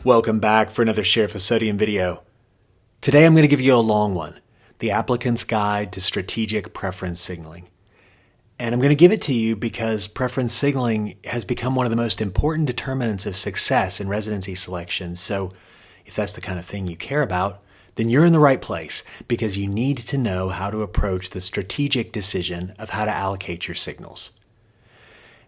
Welcome back for another Sheriff of Sodium video. Today I'm going to give you a long one, the Applicant's Guide to Strategic Preference Signaling. And I'm going to give it to you because preference signaling has become one of the most important determinants of success in residency selection. So if that's the kind of thing you care about, then you're in the right place because you need to know how to approach the strategic decision of how to allocate your signals.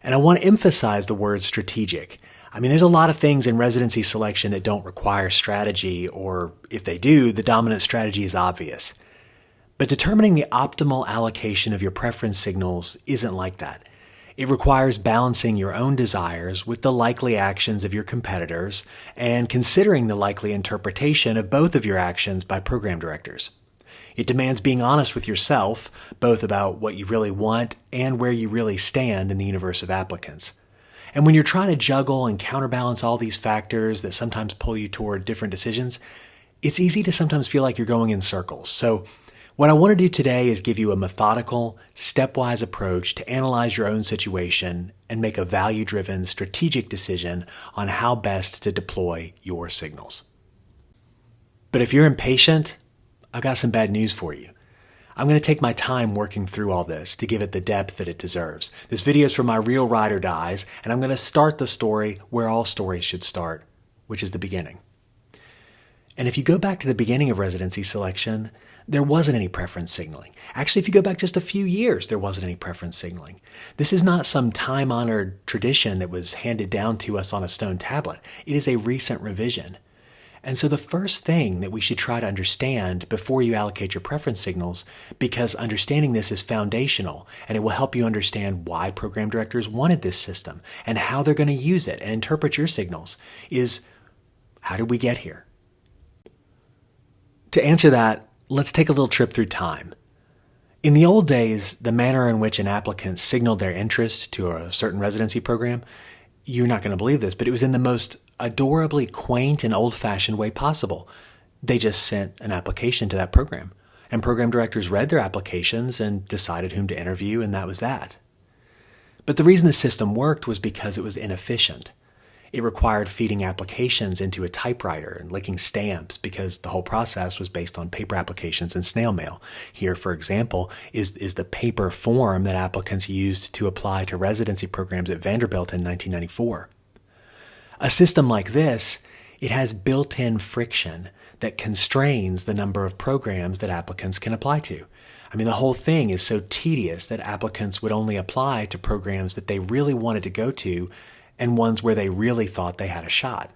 And I want to emphasize the word strategic. I mean, there's a lot of things in residency selection that don't require strategy, or if they do, the dominant strategy is obvious. But determining the optimal allocation of your preference signals isn't like that. It requires balancing your own desires with the likely actions of your competitors and considering the likely interpretation of both of your actions by program directors. It demands being honest with yourself, both about what you really want and where you really stand in the universe of applicants. And when you're trying to juggle and counterbalance all these factors that sometimes pull you toward different decisions, it's easy to sometimes feel like you're going in circles. So what I want to do today is give you a methodical, stepwise approach to analyze your own situation and make a value-driven, strategic decision on how best to deploy your signals. But if you're impatient, I've got some bad news for you. I'm going to take my time working through all this to give it the depth that it deserves. This video is for my real ride or dies, and I'm going to start the story where all stories should start, which is the beginning. And if you go back to the beginning of residency selection, there wasn't any preference signaling. Actually, if you go back just a few years, there wasn't any preference signaling. This is not some time-honored tradition that was handed down to us on a stone tablet. It is a recent revision. And so the first thing that we should try to understand before you allocate your preference signals, because understanding this is foundational and it will help you understand why program directors wanted this system and how they're going to use it and interpret your signals, is how did we get here? To answer that, let's take a little trip through time. In the old days, the manner in which an applicant signaled their interest to a certain residency program, you're not going to believe this, but it was in the most adorably quaint and old-fashioned way possible. They just sent an application to that program, and program directors read their applications and decided whom to interview, and that was that. But the reason the system worked was because it was inefficient. It required feeding applications into a typewriter and licking stamps because the whole process was based on paper applications and snail mail. Here, for example, is the paper form that applicants used to apply to residency programs at Vanderbilt in 1994. A system like this, it has built-in friction that constrains the number of programs that applicants can apply to. I mean, the whole thing is so tedious that applicants would only apply to programs that they really wanted to go to and ones where they really thought they had a shot.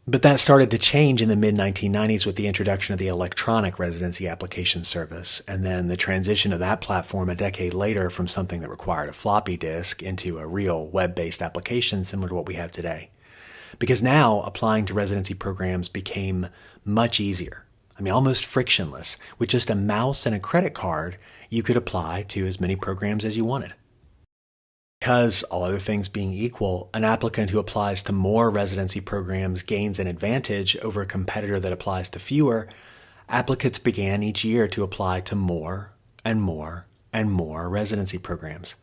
But that started to change in the mid-1990s with the introduction of the electronic residency application service, and then the transition of that platform a decade later from something that required a floppy disk into a real web-based application similar to what we have today. Because now applying to residency programs became much easier. I mean, almost frictionless. With just a mouse and a credit card, you could apply to as many programs as you wanted. Because, all other things being equal, an applicant who applies to more residency programs gains an advantage over a competitor that applies to fewer, applicants began each year to apply to more and more and more residency programs.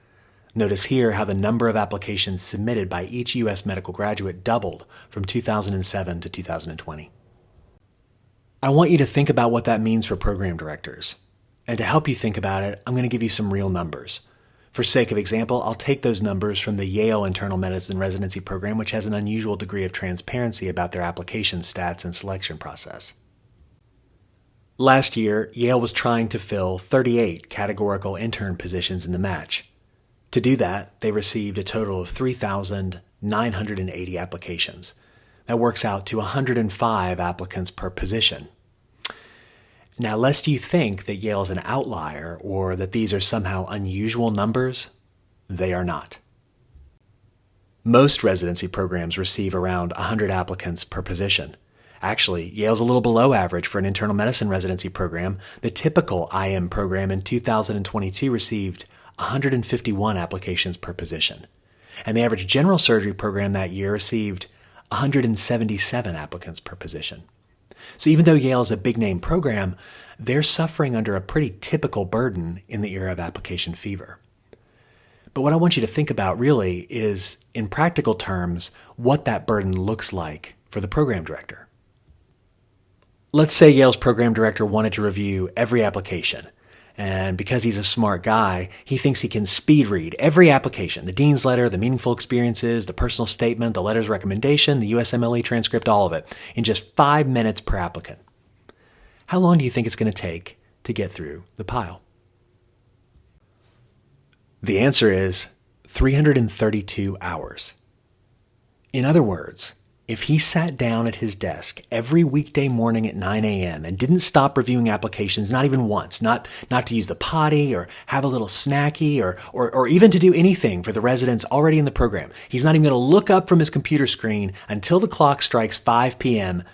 Notice here how the number of applications submitted by each U.S. medical graduate doubled from 2007 to 2020. I want you to think about what that means for program directors. And to help you think about it, I'm going to give you some real numbers. For sake of example, I'll take those numbers from the Yale Internal Medicine Residency Program, which has an unusual degree of transparency about their application stats and selection process. Last year, Yale was trying to fill 38 categorical intern positions in the match. To do that, they received a total of 3,980 applications. That works out to 105 applicants per position. Now, lest you think that Yale is an outlier or that these are somehow unusual numbers, they are not. Most residency programs receive around 100 applicants per position. Actually, Yale's a little below average for an internal medicine residency program. The typical IM program in 2022 received 151 applications per position. And the average general surgery program that year received 177 applicants per position. So even though Yale is a big-name program, they're suffering under a pretty typical burden in the era of application fever. But what I want you to think about really is, in practical terms, what that burden looks like for the program director. Let's say Yale's program director wanted to review every application. And because he's a smart guy, he thinks he can speed read every application, the dean's letter, the meaningful experiences, the personal statement, the letter's recommendation, the USMLE transcript, all of it, in just 5 minutes per applicant. How long do you think it's going to take to get through the pile? The answer is 332 hours. In other words, if he sat down at his desk every weekday morning at 9 a.m. and didn't stop reviewing applications, not even once, not to use the potty or have a little snacky or even to do anything for the residents already in the program, he's not even going to look up from his computer screen until the clock strikes 5 p.m.,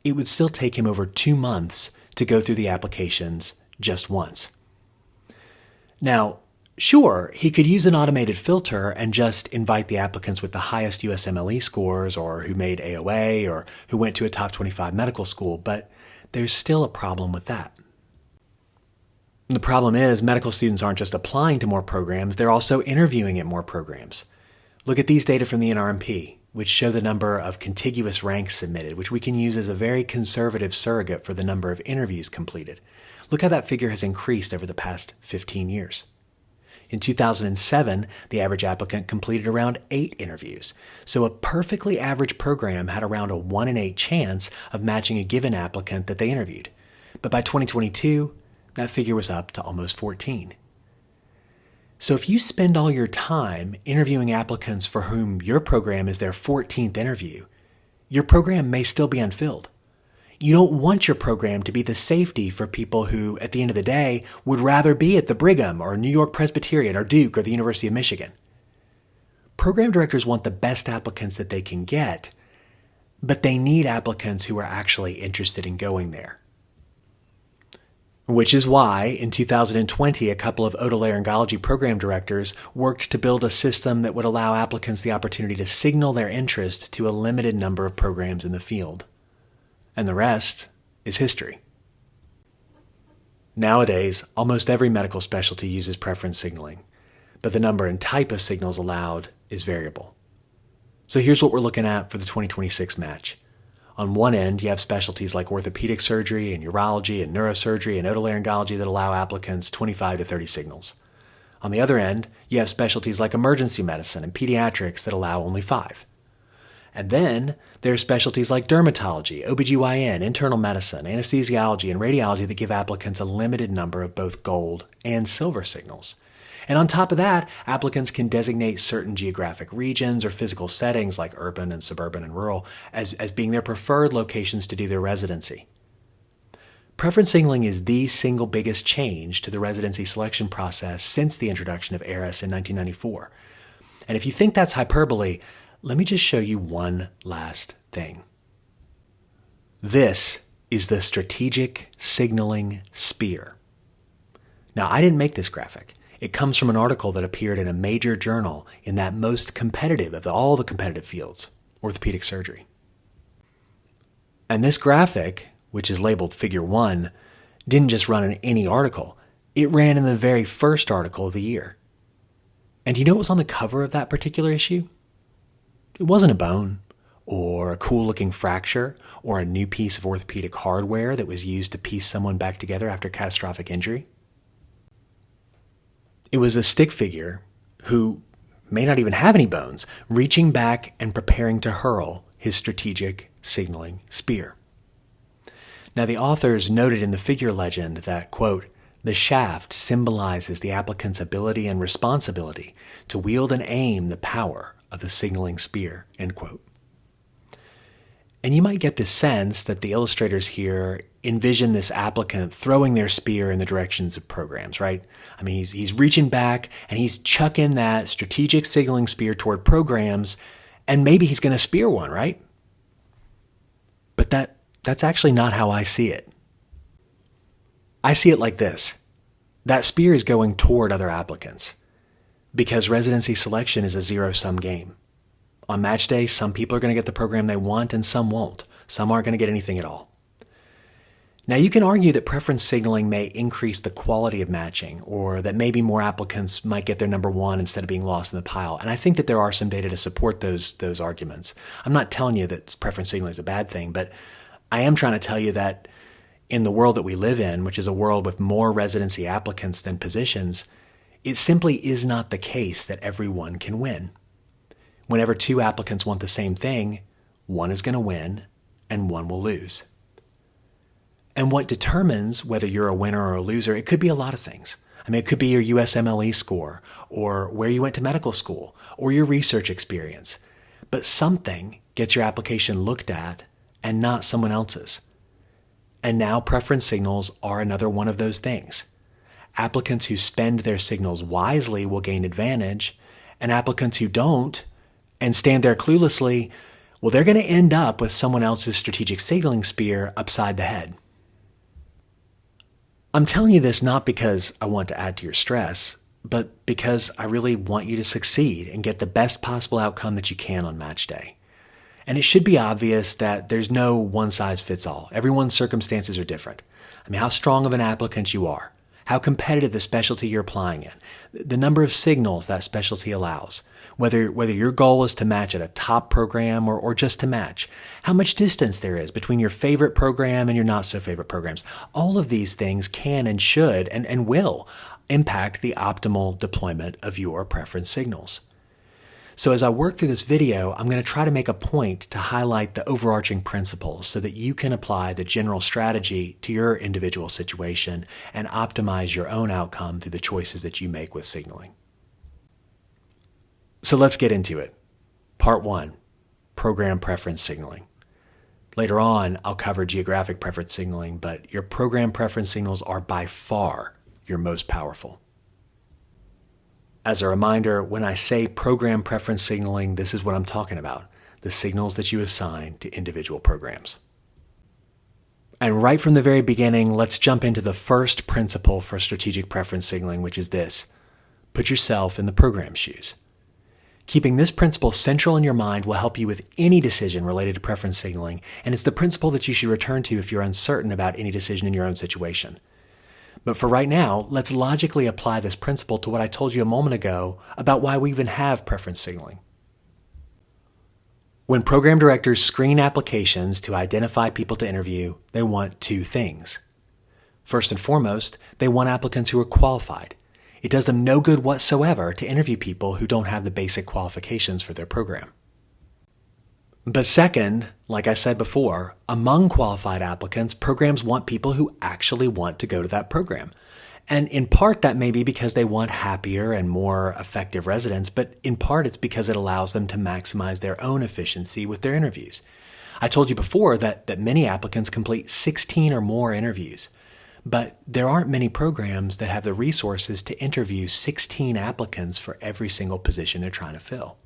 it would still take him over 2 months to go through the applications just once. Now, sure, he could use an automated filter and just invite the applicants with the highest USMLE scores or who made AOA or who went to a top 25 medical school, but there's still a problem with that. The problem is medical students aren't just applying to more programs, they're also interviewing at more programs. Look at these data from the NRMP, which show the number of contiguous ranks submitted, which we can use as a very conservative surrogate for the number of interviews completed. Look how that figure has increased over the past 15 years. In 2007, the average applicant completed around 8 interviews. So a perfectly average program had around a 1 in 8 chance of matching a given applicant that they interviewed. But by 2022, that figure was up to almost 14. So if you spend all your time interviewing applicants for whom your program is their 14th interview, your program may still be unfilled. You don't want your program to be the safety for people who, at the end of the day, would rather be at the Brigham or New York Presbyterian or Duke or the University of Michigan. Program directors want the best applicants that they can get, but they need applicants who are actually interested in going there. Which is why, in 2020, a couple of otolaryngology program directors worked to build a system that would allow applicants the opportunity to signal their interest to a limited number of programs in the field. And the rest is history. Nowadays, almost every medical specialty uses preference signaling, but the number and type of signals allowed is variable. So here's what we're looking at for the 2026 match. On one end, you have specialties like orthopaedic surgery and urology and neurosurgery and otolaryngology that allow applicants 25 to 30 signals. On the other end, you have specialties like emergency medicine and pediatrics that allow only 5. And then there are specialties like dermatology, OBGYN, internal medicine, anesthesiology, and radiology that give applicants a limited number of both gold and silver signals. And on top of that, applicants can designate certain geographic regions or physical settings like urban and suburban and rural as being their preferred locations to do their residency. Preference signaling is the single biggest change to the residency selection process since the introduction of ARIS in 1994. And if you think that's hyperbole, let me just show you one last thing. This is the strategic signaling spear. Now, I didn't make this graphic. It comes from an article that appeared in a major journal in that most competitive of all the competitive fields, orthopedic surgery. And this graphic, which is labeled Figure 1, didn't just run in any article. It ran in the very first article of the year. And do you know what was on the cover of that particular issue? It wasn't a bone, or a cool-looking fracture, or a new piece of orthopedic hardware that was used to piece someone back together after catastrophic injury. It was a stick figure who may not even have any bones, reaching back and preparing to hurl his strategic signaling spear. Now, the authors noted in the figure legend that, quote, the shaft symbolizes the applicant's ability and responsibility to wield and aim the power of the signaling spear, end quote. And you might get the sense that the illustrators here envision this applicant throwing their spear in the directions of programs, right? I mean, he's reaching back and he's chucking that strategic signaling spear toward programs, and maybe he's going to spear one, right? But that's actually not how I see it. I see it like this. That spear is going toward other applicants, because residency selection is a zero-sum game. On match day, some people are going to get the program they want and some won't. Some aren't going to get anything at all. Now, you can argue that preference signaling may increase the quality of matching, or that maybe more applicants might get their number one instead of being lost in the pile. And I think that there are some data to support those arguments. I'm not telling you that preference signaling is a bad thing, but I am trying to tell you that in the world that we live in, which is a world with more residency applicants than positions, it simply is not the case that everyone can win. Whenever two applicants want the same thing, one is going to win and one will lose. And what determines whether you're a winner or a loser, it could be a lot of things. I mean, it could be your USMLE score, or where you went to medical school, or your research experience. But something gets your application looked at and not someone else's. And now preference signals are another one of those things. Applicants who spend their signals wisely will gain advantage, and applicants who don't and stand there cluelessly, well, they're going to end up with someone else's strategic signaling spear upside the head. I'm telling you this not because I want to add to your stress, but because I really want you to succeed and get the best possible outcome that you can on match day. And it should be obvious that there's no one-size-fits-all. Everyone's circumstances are different. I mean, how strong of an applicant you are, how competitive the specialty you're applying in, the number of signals that specialty allows, whether your goal is to match at a top program or just to match, how much distance there is between your favorite program and your not-so-favorite programs. All of these things can and should and will impact the optimal deployment of your preference signals. So as I work through this video, I'm going to try to make a point to highlight the overarching principles so that you can apply the general strategy to your individual situation and optimize your own outcome through the choices that you make with signaling. So let's get into it. Part 1, program preference signaling. Later on, I'll cover geographic preference signaling, but your program preference signals are by far your most powerful. As a reminder, when I say program preference signaling, this is what I'm talking about, the signals that you assign to individual programs. And right from the very beginning, let's jump into the first principle for strategic preference signaling, which is this: put yourself in the program's shoes. Keeping this principle central in your mind will help you with any decision related to preference signaling, and it's the principle that you should return to if you're uncertain about any decision in your own situation. But for right now, let's logically apply this principle to what I told you a moment ago about why we even have preference signaling. When program directors screen applications to identify people to interview, they want two things. First and foremost, they want applicants who are qualified. It does them no good whatsoever to interview people who don't have the basic qualifications for their program. But second, like I said before, among qualified applicants, programs want people who actually want to go to that program. And in part, that may be because they want happier and more effective residents, but in part, it's because it allows them to maximize their own efficiency with their interviews. I told you before that many applicants complete 16 or more interviews. But there aren't many programs that have the resources to interview 16 applicants for every single position they're trying to fill.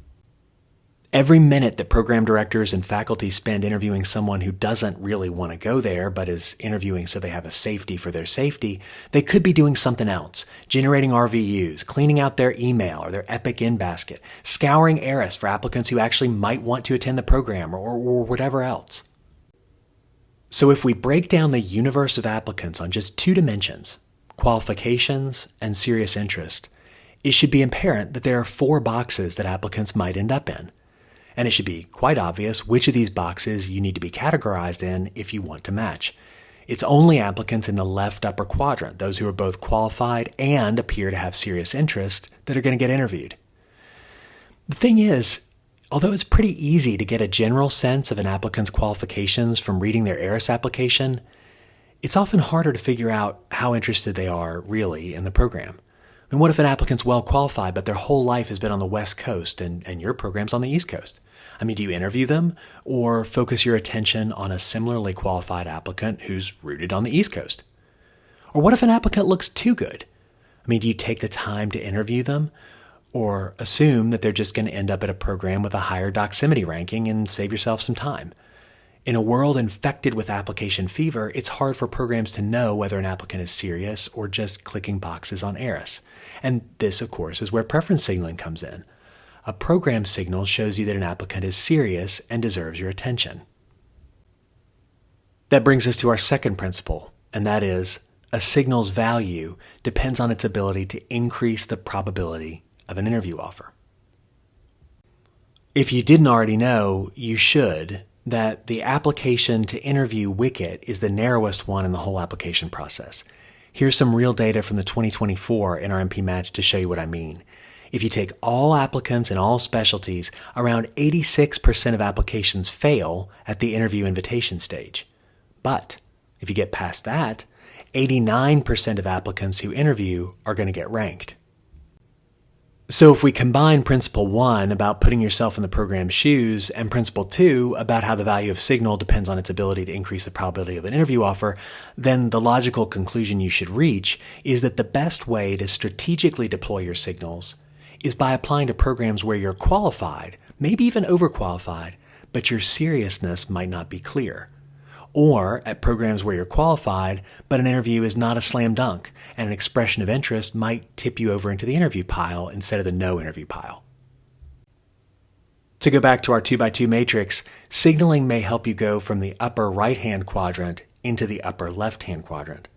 Every minute that program directors and faculty spend interviewing someone who doesn't really want to go there but is interviewing so they have a safety for their safety, they could be doing something else, generating RVUs, cleaning out their email or their Epic in basket, scouring ARIS for applicants who actually might want to attend the program or whatever else. So if we break down the universe of applicants on just two dimensions, qualifications and serious interest, it should be apparent that there are 4 boxes that applicants might end up in. And it should be quite obvious which of these boxes you need to be categorized in if you want to match. It's only applicants in the left upper quadrant, those who are both qualified and appear to have serious interest, that are going to get interviewed. The thing is, although it's pretty easy to get a general sense of an applicant's qualifications from reading their ARIS application, it's often harder to figure out how interested they are really in the program. I mean, what if an applicant's well qualified, but their whole life has been on the West Coast and your program's on the East Coast? I mean, do you interview them or focus your attention on a similarly qualified applicant who's rooted on the East Coast? Or what if an applicant looks too good? I mean, do you take the time to interview them or assume that they're just going to end up at a program with a higher doximity ranking and save yourself some time? In a world infected with application fever, it's hard for programs to know whether an applicant is serious or just clicking boxes on ARIS. And this, of course, is where preference signaling comes in. A program signal shows you that an applicant is serious and deserves your attention. That brings us to our second principle, and that is a signal's value depends on its ability to increase the probability of an interview offer. If you didn't already know, you should, that the application to interview wicket is the narrowest one in the whole application process. Here's some real data from the 2024 NRMP match to show you what I mean. If you take all applicants in all specialties, around 86% of applications fail at the interview invitation stage. But if you get past that, 89% of applicants who interview are going to get ranked. So if we combine Principle 1 about putting yourself in the program's shoes and Principle 2 about how the value of signal depends on its ability to increase the probability of an interview offer, then the logical conclusion you should reach is that the best way to strategically deploy your signals is by applying to programs where you're qualified, maybe even overqualified, but your seriousness might not be clear. Or at programs where you're qualified, but an interview is not a slam dunk, and an expression of interest might tip you over into the interview pile instead of the no interview pile. To go back to our 2x2 matrix, signaling may help you go from the upper right-hand quadrant into the upper left-hand quadrant.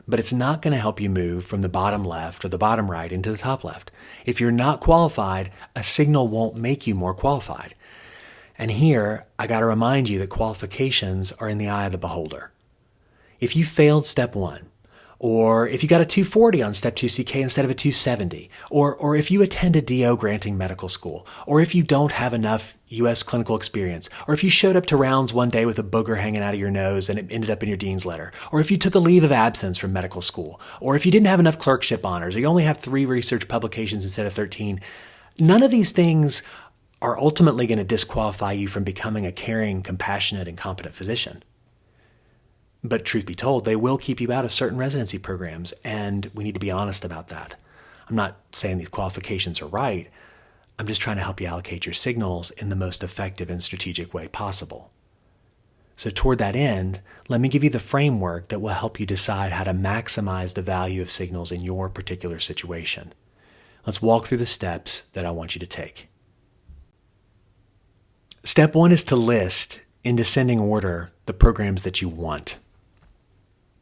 But it's not going to help you move from the bottom left or the bottom right into the top left. If you're not qualified, a signal won't make you more qualified. And here, I got to remind you that qualifications are in the eye of the beholder. If you failed step 1, or if you got a 240 on step 2 CK instead of a 270, or if you attend a DO granting medical school, or if you don't have enough U.S. clinical experience, or if you showed up to rounds one day with a booger hanging out of your nose and it ended up in your dean's letter, or if you took a leave of absence from medical school, or if you didn't have enough clerkship honors, or you only have 3 research publications instead of 13, none of these things are ultimately going to disqualify you from becoming a caring, compassionate, and competent physician. But truth be told, they will keep you out of certain residency programs, and we need to be honest about that. I'm not saying these qualifications are right. I'm just trying to help you allocate your signals in the most effective and strategic way possible. So toward that end, let me give you the framework that will help you decide how to maximize the value of signals in your particular situation. Let's walk through the steps that I want you to take. Step 1 is to list, in descending order, the programs that you want.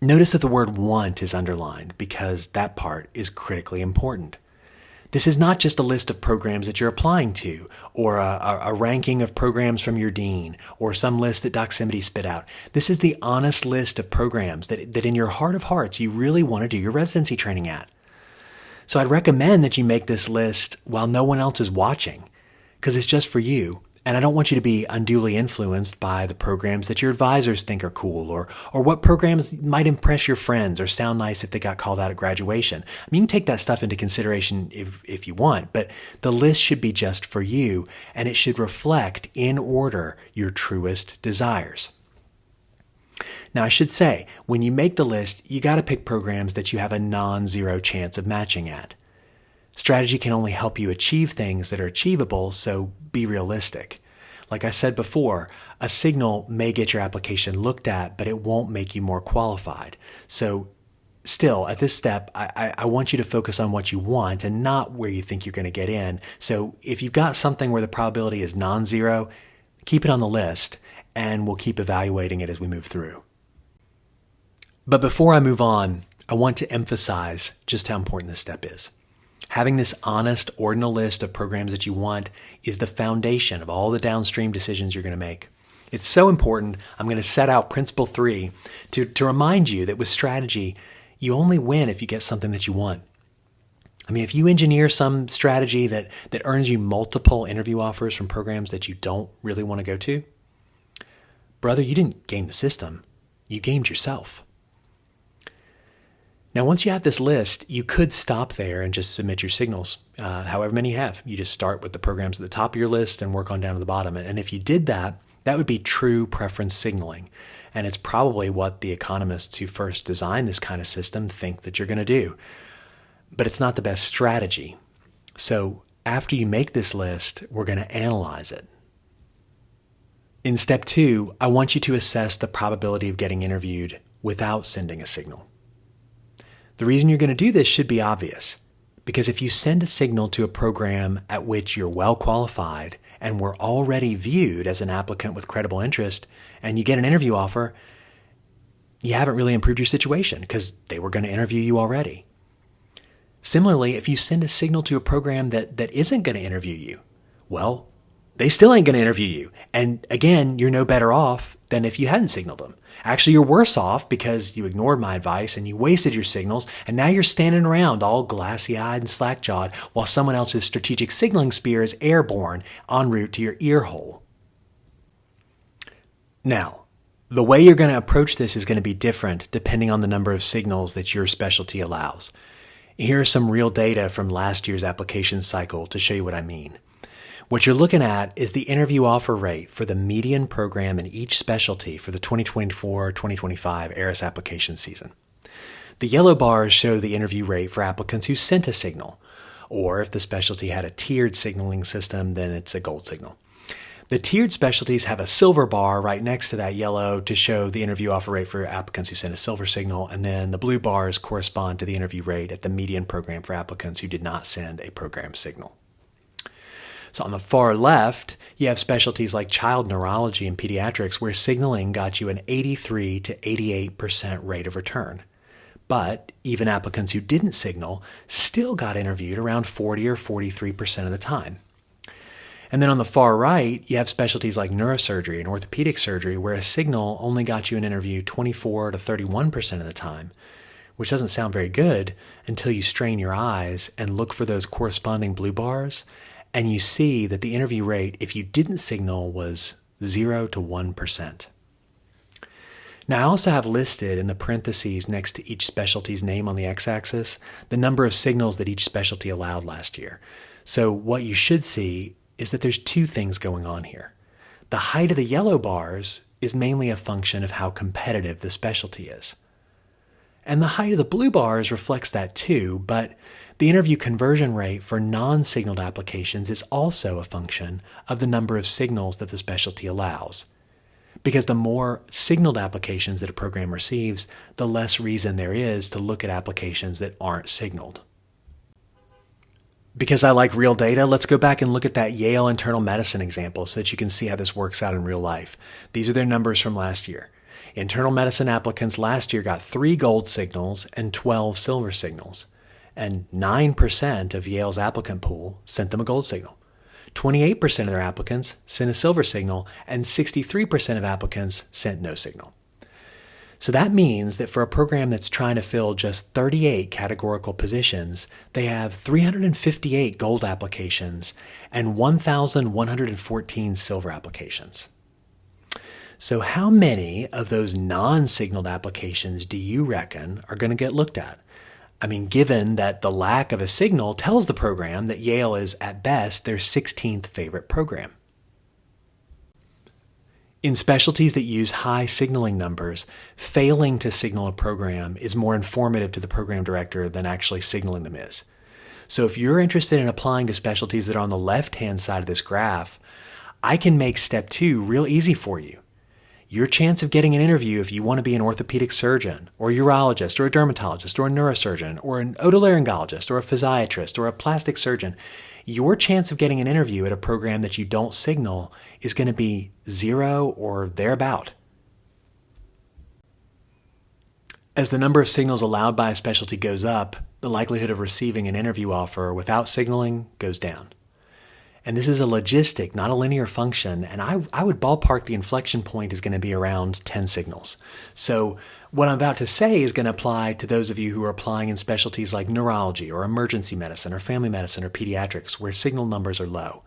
Notice that the word want is underlined because that part is critically important. This is not just a list of programs that you're applying to, or a ranking of programs from your dean, or some list that Doximity spit out. This is the honest list of programs that in your heart of hearts you really want to do your residency training at. So I'd recommend that you make this list while no one else is watching, because it's just for you. And I don't want you to be unduly influenced by the programs that your advisors think are cool, or what programs might impress your friends or sound nice if they got called out at graduation. I mean, you can take that stuff into consideration if you want, but the list should be just for you, and it should reflect, in order, your truest desires. Now, I should say, when you make the list, you got to pick programs that you have a non-zero chance of matching at. Strategy can only help you achieve things that are achievable, so be realistic. Like I said before, a signal may get your application looked at, but it won't make you more qualified. So still, at this step, I want you to focus on what you want and not where you think you're going to get in. So if you've got something where the probability is non-zero, keep it on the list, and we'll keep evaluating it as we move through. But before I move on, I want to emphasize just how important this step is. Having this honest, ordinal list of programs that you want is the foundation of all the downstream decisions you're going to make. It's so important, I'm going to set out Principle 3 to remind you that with strategy, you only win if you get something that you want. I mean, if you engineer some strategy that earns you multiple interview offers from programs that you don't really want to go to, brother, you didn't game the system. You gamed yourself. Now, once you have this list, you could stop there and just submit your signals, however many you have. You just start with the programs at the top of your list and work on down to the bottom. And if you did that, that would be true preference signaling. And it's probably what the economists who first designed this kind of system think that you're going to do. But it's not the best strategy. So after you make this list, we're going to analyze it. In step 2, I want you to assess the probability of getting interviewed without sending a signal. The reason you're going to do this should be obvious, because if you send a signal to a program at which you're well qualified and were already viewed as an applicant with credible interest, and you get an interview offer, you haven't really improved your situation because they were going to interview you already. Similarly, if you send a signal to a program that isn't going to interview you, well, they still ain't going to interview you. And again, you're no better off than if you hadn't signaled them. Actually, you're worse off because you ignored my advice and you wasted your signals, and now you're standing around all glassy-eyed and slack-jawed while someone else's strategic signaling spear is airborne en route to your ear hole. Now, the way you're going to approach this is going to be different depending on the number of signals that your specialty allows. Here are some real data from last year's application cycle to show you what I mean. What you're looking at is the interview offer rate for the median program in each specialty for the 2024-2025 ARIS application season. The yellow bars show the interview rate for applicants who sent a signal, or if the specialty had a tiered signaling system, then it's a gold signal. The tiered specialties have a silver bar right next to that yellow to show the interview offer rate for applicants who sent a silver signal, and then the blue bars correspond to the interview rate at the median program for applicants who did not send a program signal. So on the far left, you have specialties like child neurology and pediatrics where signaling got you an 83 to 88% rate of return. But even applicants who didn't signal still got interviewed around 40 or 43% of the time. And then on the far right, you have specialties like neurosurgery and orthopaedic surgery where a signal only got you an interview 24 to 31% of the time, which doesn't sound very good until you strain your eyes and look for those corresponding blue bars, and you see that the interview rate, if you didn't signal, was 0 to 1%. Now, I also have listed in the parentheses next to each specialty's name on the x-axis the number of signals that each specialty allowed last year. So what you should see is that there's two things going on here. The height of the yellow bars is mainly a function of how competitive the specialty is. And the height of the blue bars reflects that too, but the interview conversion rate for non-signaled applications is also a function of the number of signals that the specialty allows. Because the more signaled applications that a program receives, the less reason there is to look at applications that aren't signaled. Because I like real data, let's go back and look at that Yale internal medicine example so that you can see how this works out in real life. These are their numbers from last year. Internal medicine applicants last year got 3 gold signals and 12 silver signals. And 9% of Yale's applicant pool sent them a gold signal. 28% of their applicants sent a silver signal, and 63% of applicants sent no signal. So that means that for a program that's trying to fill just 38 categorical positions, they have 358 gold applications and 1,114 silver applications. So how many of those non-signaled applications do you reckon are going to get looked at? I mean, given that the lack of a signal tells the program that Yale is, at best, their 16th favorite program. In specialties that use high signaling numbers, failing to signal a program is more informative to the program director than actually signaling them is. So if you're interested in applying to specialties that are on the left-hand side of this graph, I can make step 2 real easy for you. Your chance of getting an interview if you want to be an orthopedic surgeon, or a urologist, or a dermatologist, or a neurosurgeon, or an otolaryngologist, or a physiatrist, or a plastic surgeon, your chance of getting an interview at a program that you don't signal is going to be 0 or thereabout. As the number of signals allowed by a specialty goes up, the likelihood of receiving an interview offer without signaling goes down. And this is a logistic, not a linear function, and I would ballpark the inflection point is going to be around 10 signals. So what I'm about to say is going to apply to those of you who are applying in specialties like neurology or emergency medicine or family medicine or pediatrics where signal numbers are low.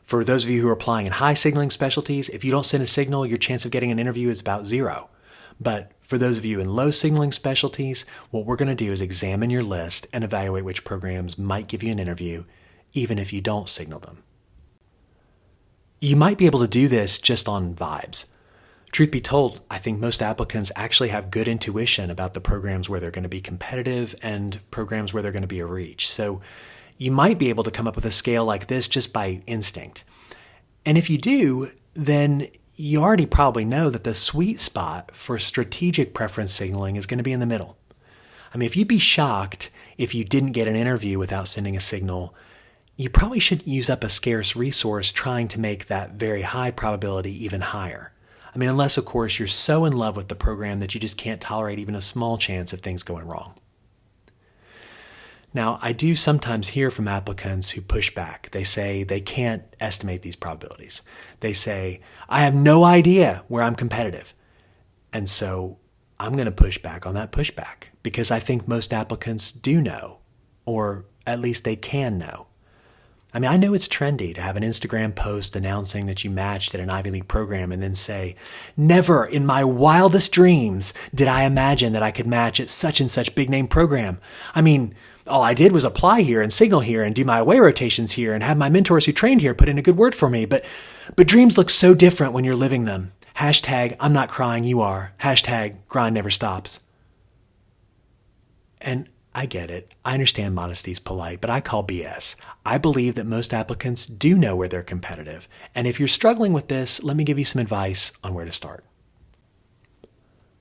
For those of you who are applying in high signaling specialties, if you don't send a signal, your chance of getting an interview is about 0. But for those of you in low signaling specialties, what we're going to do is examine your list and evaluate which programs might give you an interview, even if you don't signal them. You might be able to do this just on vibes. Truth be told, I think most applicants actually have good intuition about the programs where they're going to be competitive and programs where they're going to be a reach. So you might be able to come up with a scale like this just by instinct. And if you do, then you already probably know that the sweet spot for strategic preference signaling is going to be in the middle. I mean, if you'd be shocked if you didn't get an interview without sending a signal, you probably shouldn't use up a scarce resource trying to make that very high probability even higher. I mean, unless, of course, you're so in love with the program that you just can't tolerate even a small chance of things going wrong. Now, I do sometimes hear from applicants who push back. They say they can't estimate these probabilities. They say, I have no idea where I'm competitive. And so I'm going to push back on that pushback because I think most applicants do know, or at least they can know. I mean, I know it's trendy to have an Instagram post announcing that you matched at an Ivy League program and then say, never in my wildest dreams did I imagine that I could match at such and such big name program. I mean, all I did was apply here and signal here and do my away rotations here and have my mentors who trained here put in a good word for me. But dreams look so different when you're living them. Hashtag, I'm not crying, you are. Hashtag, grind never stops. And I get it. I understand modesty is polite, but I call BS. I believe that most applicants do know where they're competitive. And if you're struggling with this, let me give you some advice on where to start.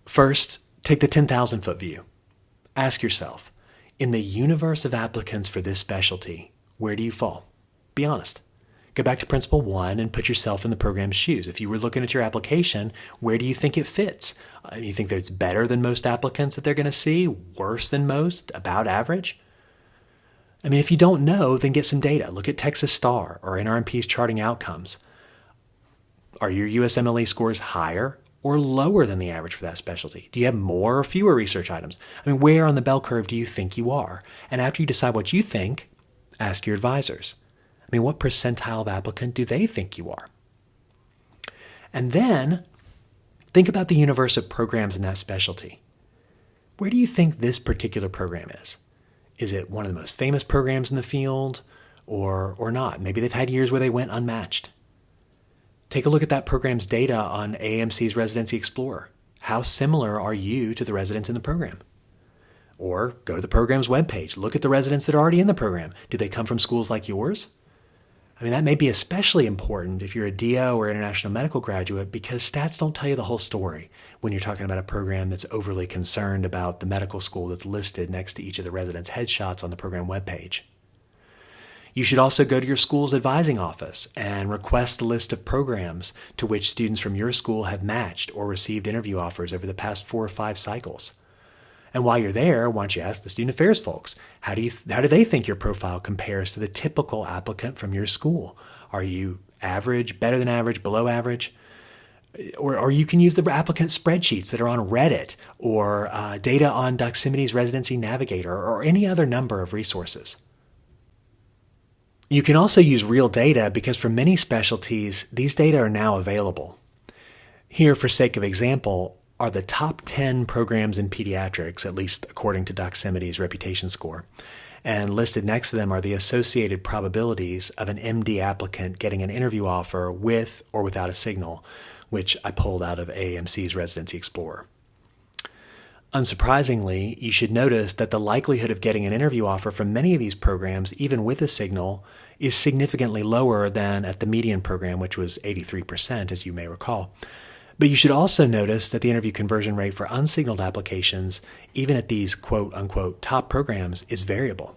First, take the 10,000-foot view. Ask yourself, in the universe of applicants for this specialty, where do you fall? Be honest. Go back to principle 1 and put yourself in the program's shoes. If you were looking at your application, where do you think it fits? You think that it's better than most applicants that they're going to see? Worse than most? About average? I mean, if you don't know, then get some data. Look at Texas Star or NRMP's charting outcomes. Are your USMLE scores higher or lower than the average for that specialty? Do you have more or fewer research items? I mean, where on the bell curve do you think you are? And after you decide what you think, ask your advisors. I mean, what percentile of applicant do they think you are? And then think about the universe of programs in that specialty. Where do you think this particular program is? Is it one of the most famous programs in the field or not? Maybe they've had years where they went unmatched. Take a look at that program's data on AAMC's Residency Explorer. How similar are you to the residents in the program? Or go to the program's webpage. Look at the residents that are already in the program. Do they come from schools like yours? I mean, that may be especially important if you're a DO or international medical graduate because stats don't tell you the whole story when you're talking about a program that's overly concerned about the medical school that's listed next to each of the residents' headshots on the program webpage. You should also go to your school's advising office and request a list of programs to which students from your school have matched or received interview offers over the past 4 or 5 cycles. And while you're there, why don't you ask the student affairs folks, how do they think your profile compares to the typical applicant from your school? Are you average, better than average, below average? Or you can use the applicant spreadsheets that are on Reddit or data on Doximity's Residency Navigator or any other number of resources. You can also use real data because for many specialties, these data are now available. Here, for sake of example, are the top 10 programs in pediatrics, at least according to Doximity's reputation score. And listed next to them are the associated probabilities of an MD applicant getting an interview offer with or without a signal, which I pulled out of AAMC's Residency Explorer. Unsurprisingly, you should notice that the likelihood of getting an interview offer from many of these programs, even with a signal, is significantly lower than at the median program, which was 83%, as you may recall. But you should also notice that the interview conversion rate for unsignaled applications, even at these quote-unquote top programs, is variable.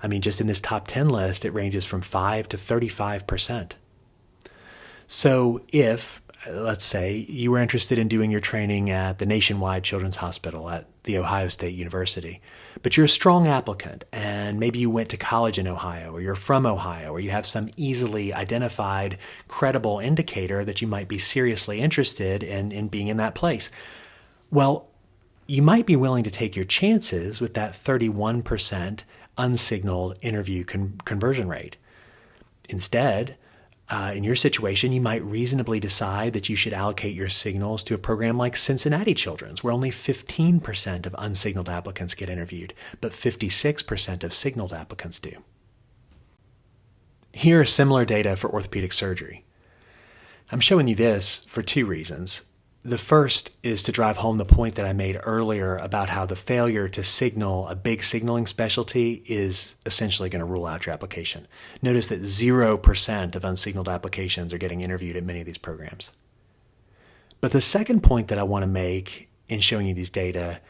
I mean, just in this top 10 list, it ranges from 5 to 35%. So if, let's say, you were interested in doing your training at the Nationwide Children's Hospital at The Ohio State University, but you're a strong applicant, and maybe you went to college in Ohio, or you're from Ohio, or you have some easily identified, credible indicator that you might be seriously interested in being in that place. Well, you might be willing to take your chances with that 31% unsignaled interview conversion rate. Instead, in your situation, you might reasonably decide that you should allocate your signals to a program like Cincinnati Children's, where only 15% of unsignaled applicants get interviewed, but 56% of signaled applicants do. Here are similar data for orthopedic surgery. I'm showing you this for 2 reasons. The first is to drive home the point that I made earlier about how the failure to signal a big signaling specialty is essentially going to rule out your application. Notice that 0% of unsignaled applications are getting interviewed at many of these programs. But the second point that I want to make in showing you these data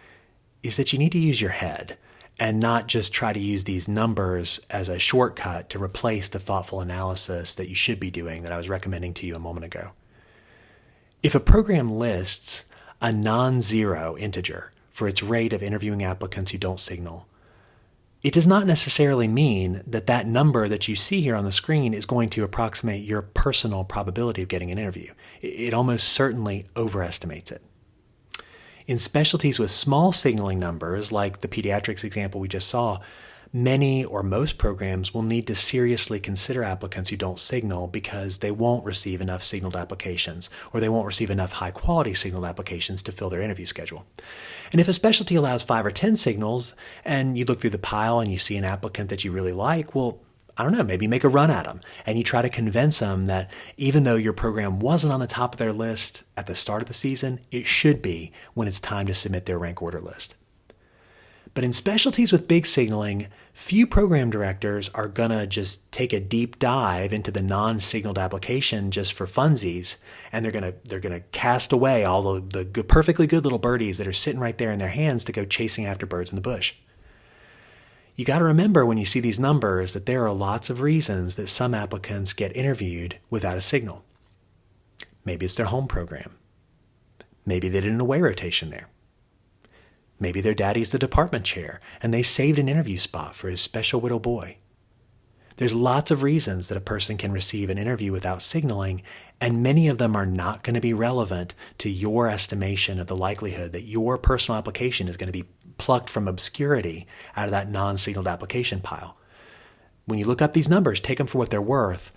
is that you need to use your head and not just try to use these numbers as a shortcut to replace the thoughtful analysis that you should be doing that I was recommending to you a moment ago. If a program lists a non-zero integer for its rate of interviewing applicants who don't signal, it does not necessarily mean that that number that you see here on the screen is going to approximate your personal probability of getting an interview. It almost certainly overestimates it. In specialties with small signaling numbers, like the pediatrics example we just saw, many or most programs will need to seriously consider applicants who don't signal because they won't receive enough signaled applications, or they won't receive enough high-quality signaled applications to fill their interview schedule. And if a specialty allows 5 or 10 signals, and you look through the pile and you see an applicant that you really like, well, I don't know, maybe make a run at them, and you try to convince them that even though your program wasn't on the top of their list at the start of the season, it should be when it's time to submit their rank order list. But in specialties with big signaling, few program directors are going to just take a deep dive into the non-signaled application just for funsies, and they're going to cast away all the perfectly good little birdies that are sitting right there in their hands to go chasing after birds in the bush. You got to remember when you see these numbers that there are lots of reasons that some applicants get interviewed without a signal. Maybe it's their home program. Maybe they did an away rotation there. Maybe their daddy's the department chair and they saved an interview spot for his special widow boy. There's lots of reasons that a person can receive an interview without signaling, and many of them are not going to be relevant to your estimation of the likelihood that your personal application is going to be plucked from obscurity out of that non-signaled application pile. When you look up these numbers, take them for what they're worth,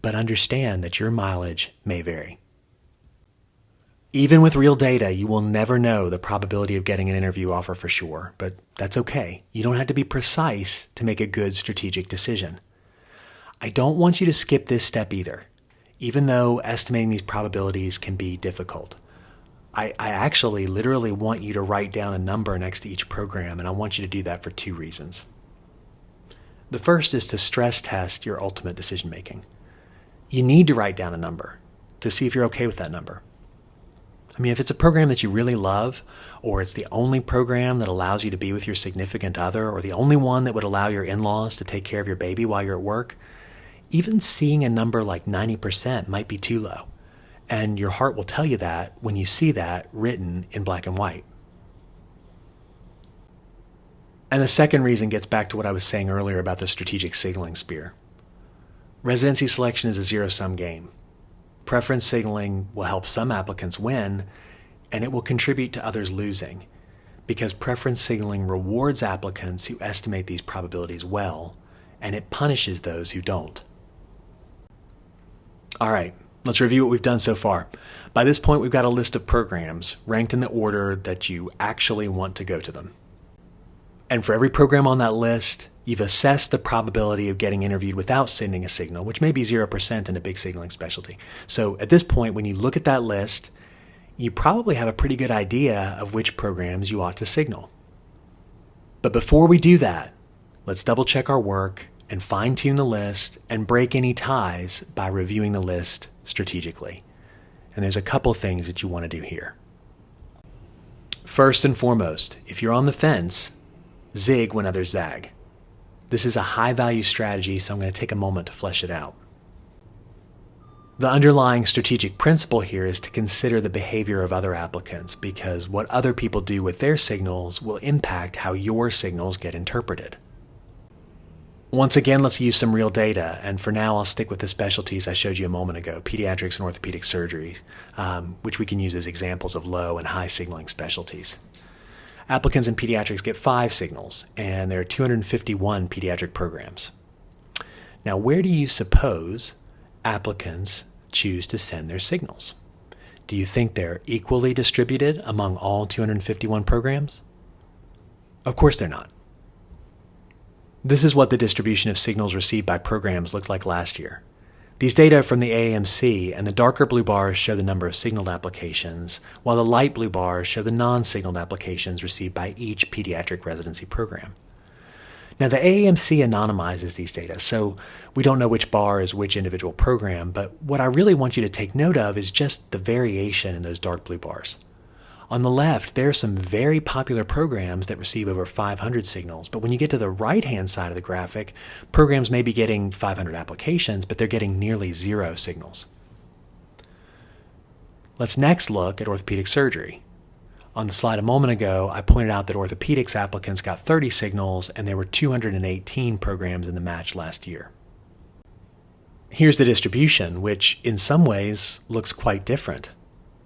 but understand that your mileage may vary. Even with real data, you will never know the probability of getting an interview offer for sure, but that's okay. You don't have to be precise to make a good strategic decision. I don't want you to skip this step either, even though estimating these probabilities can be difficult. I actually literally want you to write down a number next to each program, and I want you to do that for 2 reasons. The first is to stress test your ultimate decision making. You need to write down a number to see if you're okay with that number. I mean, if it's a program that you really love, or it's the only program that allows you to be with your significant other, or the only one that would allow your in-laws to take care of your baby while you're at work, even seeing a number like 90% might be too low. And your heart will tell you that when you see that written in black and white. And the second reason gets back to what I was saying earlier about the strategic signaling spear. Residency selection is a zero-sum game. Preference signaling will help some applicants win, and it will contribute to others losing, because preference signaling rewards applicants who estimate these probabilities well, and it punishes those who don't. All right, let's review what we've done so far. By this point, we've got a list of programs ranked in the order that you actually want to go to them. And for every program on that list, you've assessed the probability of getting interviewed without sending a signal, which may be 0% in a big signaling specialty. So at this point, when you look at that list, you probably have a pretty good idea of which programs you ought to signal. But before we do that, let's double check our work and fine-tune the list and break any ties by reviewing the list strategically. And there's a couple things that you want to do here. First and foremost, if you're on the fence, zig when others zag. This is a high-value strategy, so I'm going to take a moment to flesh it out. The underlying strategic principle here is to consider the behavior of other applicants, because what other people do with their signals will impact how your signals get interpreted. Once again, let's use some real data, and for now I'll stick with the specialties I showed you a moment ago, pediatrics and orthopedic surgery, which we can use as examples of low and high signaling specialties. Applicants in pediatrics get 5 signals, and there are 251 pediatric programs. Now, where do you suppose applicants choose to send their signals? Do you think they're equally distributed among all 251 programs? Of course they're not. This is what the distribution of signals received by programs looked like last year. These data are from the AAMC, and the darker blue bars show the number of signaled applications, while the light blue bars show the non-signaled applications received by each pediatric residency program. Now, the AAMC anonymizes these data, so we don't know which bar is which individual program, but what I really want you to take note of is just the variation in those dark blue bars. On the left, there are some very popular programs that receive over 500 signals, but when you get to the right-hand side of the graphic, programs may be getting 500 applications, but they're getting nearly 0 signals. Let's next look at orthopedic surgery. On the slide a moment ago, I pointed out that orthopedics applicants got 30 signals and there were 218 programs in the match last year. Here's the distribution, which in some ways looks quite different.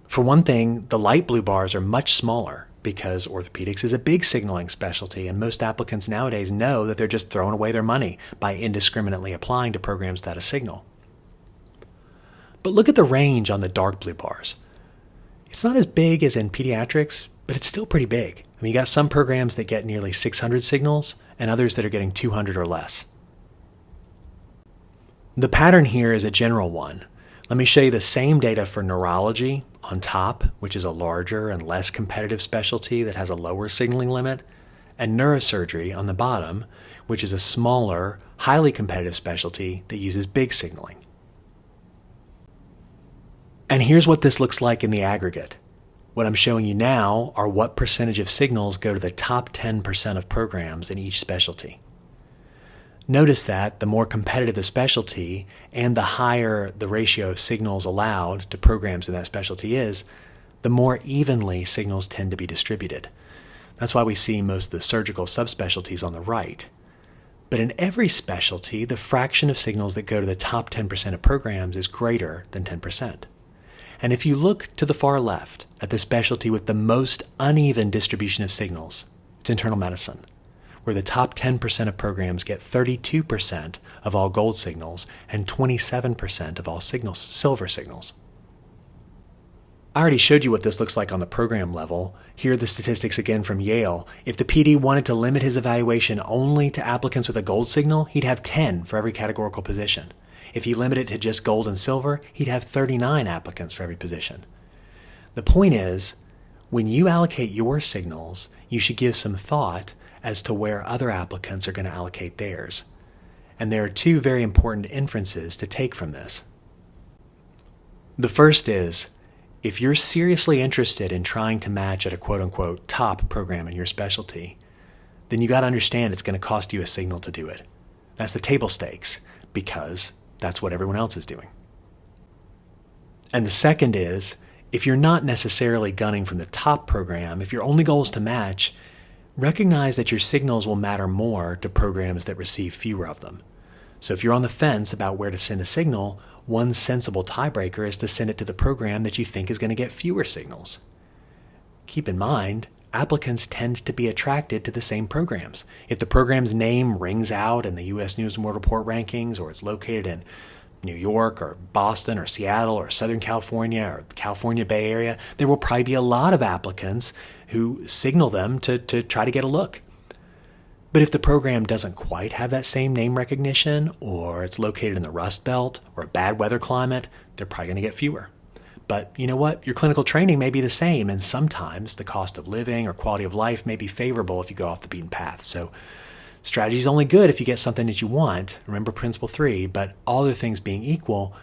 For one thing, the light blue bars are much smaller because orthopedics is a big signaling specialty and most applicants nowadays know that they're just throwing away their money by indiscriminately applying to programs without a signal. But look at the range on the dark blue bars. It's not as big as in pediatrics, but it's still pretty big. I mean, you got some programs that get nearly 600 signals and others that are getting 200 or less. The pattern here is a general one. Let me show you the same data for neurology on top, which is a larger and less competitive specialty that has a lower signaling limit, and neurosurgery on the bottom, which is a smaller, highly competitive specialty that uses big signaling. And here's what this looks like in the aggregate. What I'm showing you now are what percentage of signals go to the top 10% of programs in each specialty. Notice that the more competitive the specialty and the higher the ratio of signals allowed to programs in that specialty is, the more evenly signals tend to be distributed. That's why we see most of the surgical subspecialties on the right. But in every specialty, the fraction of signals that go to the top 10% of programs is greater than 10%. And if you look to the far left at the specialty with the most uneven distribution of signals, it's internal medicine, where the top 10% of programs get 32% of all gold signals and 27% of all silver signals. I already showed you what this looks like on the program level. Here are the statistics again from Yale. If the PD wanted to limit his evaluation only to applicants with a gold signal, he'd have 10 for every categorical position. If he limited it to just gold and silver, he'd have 39 applicants for every position. The point is, when you allocate your signals, you should give some thought as to where other applicants are going to allocate theirs. And there are two very important inferences to take from this. The first is, if you're seriously interested in trying to match at a quote-unquote top program in your specialty, then you got to understand it's going to cost you a signal to do it. That's the table stakes, because that's what everyone else is doing. And the second is, if you're not necessarily gunning from the top program, if your only goal is to match, recognize that your signals will matter more to programs that receive fewer of them. So if you're on the fence about where to send a signal, one sensible tiebreaker is to send it to the program that you think is going to get fewer signals. Keep in mind, applicants tend to be attracted to the same programs. If the program's name rings out in the U.S. News & World Report rankings, or it's located in New York or Boston or Seattle or Southern California or the California Bay Area, there will probably be a lot of applicants who signal them to try to get a look. But if the program doesn't quite have that same name recognition, or it's located in the Rust Belt or a bad weather climate, they're probably going to get fewer. But you know what? Your clinical training may be the same, and sometimes the cost of living or quality of life may be favorable if you go off the beaten path. So strategy is only good if you get something that you want. Remember Principle 3, but all other things being equal,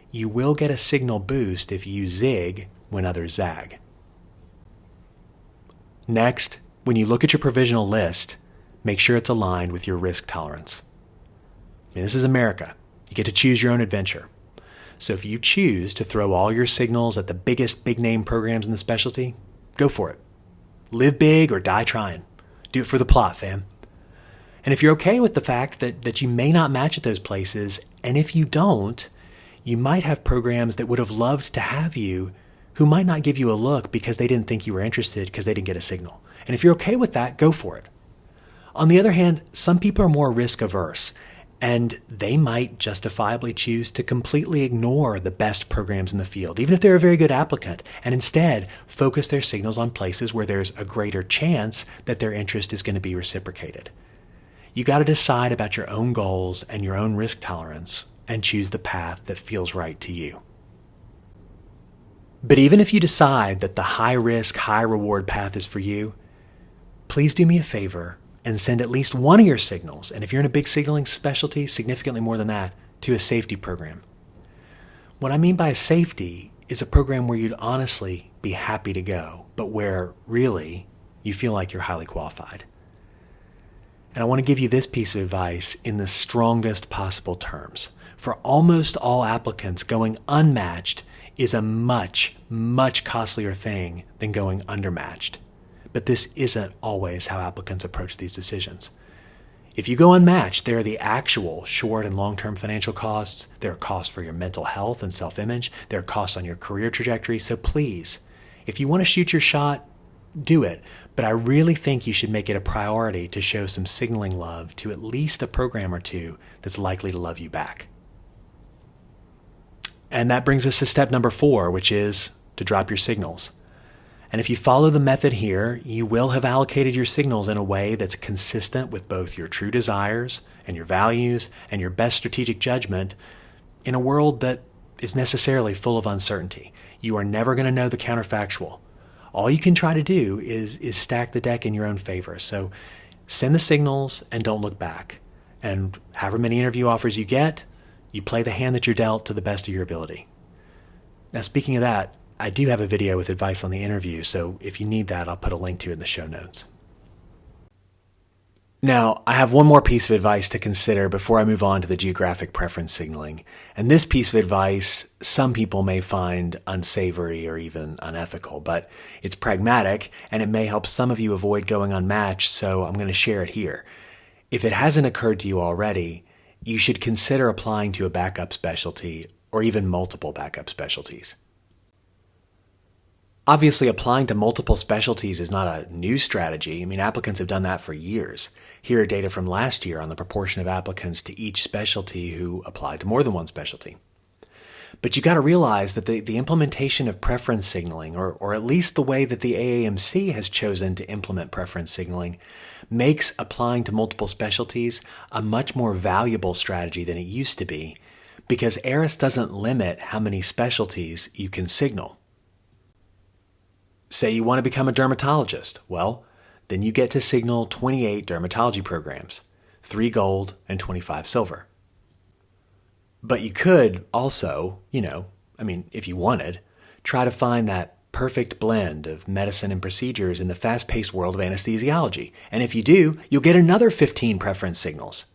you will get a signal boost if you zig when others zag. Next, when you look at your provisional list, make sure it's aligned with your risk tolerance. I mean, this is America. You get to choose your own adventure. So if you choose to throw all your signals at the biggest big-name programs in the specialty, go for it. Live big or die trying. Do it for the plot, fam. And if you're okay with the fact that you may not match at those places, and if you don't, you might have programs that would have loved to have you who might not give you a look because they didn't think you were interested because they didn't get a signal. And if you're okay with that, go for it. On the other hand, some people are more risk averse, and they might justifiably choose to completely ignore the best programs in the field, even if they're a very good applicant, and instead focus their signals on places where there's a greater chance that their interest is going to be reciprocated. You got to decide about your own goals and your own risk tolerance and choose the path that feels right to you. But even if you decide that the high risk, high reward path is for you, please do me a favor and send at least one of your signals, and if you're in a big signaling specialty, significantly more than that, to a safety program. What I mean by safety is a program where you'd honestly be happy to go, but where really you feel like you're highly qualified. And I want to give you this piece of advice in the strongest possible terms. For almost all applicants, going unmatched is a much, much costlier thing than going undermatched. But this isn't always how applicants approach these decisions. If you go unmatched, there are the actual short and long-term financial costs. There are costs for your mental health and self-image. There are costs on your career trajectory. So please, if you want to shoot your shot, do it. But I really think you should make it a priority to show some signaling love to at least a program or two that's likely to love you back. And that brings us to step number 4, which is to drop your signals. And if you follow the method here, you will have allocated your signals in a way that's consistent with both your true desires and your values and your best strategic judgment in a world that is necessarily full of uncertainty. You are never going to know the counterfactual. All you can try to do is stack the deck in your own favor. So send the signals and don't look back. And however many interview offers you get, you play the hand that you're dealt to the best of your ability. Now, speaking of that, I do have a video with advice on the interview, so if you need that, I'll put a link to it in the show notes. Now, I have one more piece of advice to consider before I move on to the geographic preference signaling. And this piece of advice, some people may find unsavory or even unethical, but it's pragmatic and it may help some of you avoid going unmatched, so I'm going to share it here. If it hasn't occurred to you already, you should consider applying to a backup specialty or even multiple backup specialties. Obviously, applying to multiple specialties is not a new strategy. I mean, applicants have done that for years. Here are data from last year on the proportion of applicants to each specialty who applied to more than one specialty. But you got to realize that the implementation of preference signaling, or at least the way that the AAMC has chosen to implement preference signaling, makes applying to multiple specialties a much more valuable strategy than it used to be, because ARIS doesn't limit how many specialties you can signal. Say you want to become a dermatologist. Well, then you get to signal 28 dermatology programs, 3 gold and 25 silver. But you could also, if you wanted, try to find that perfect blend of medicine and procedures in the fast-paced world of anesthesiology. And if you do, you'll get another 15 preference signals.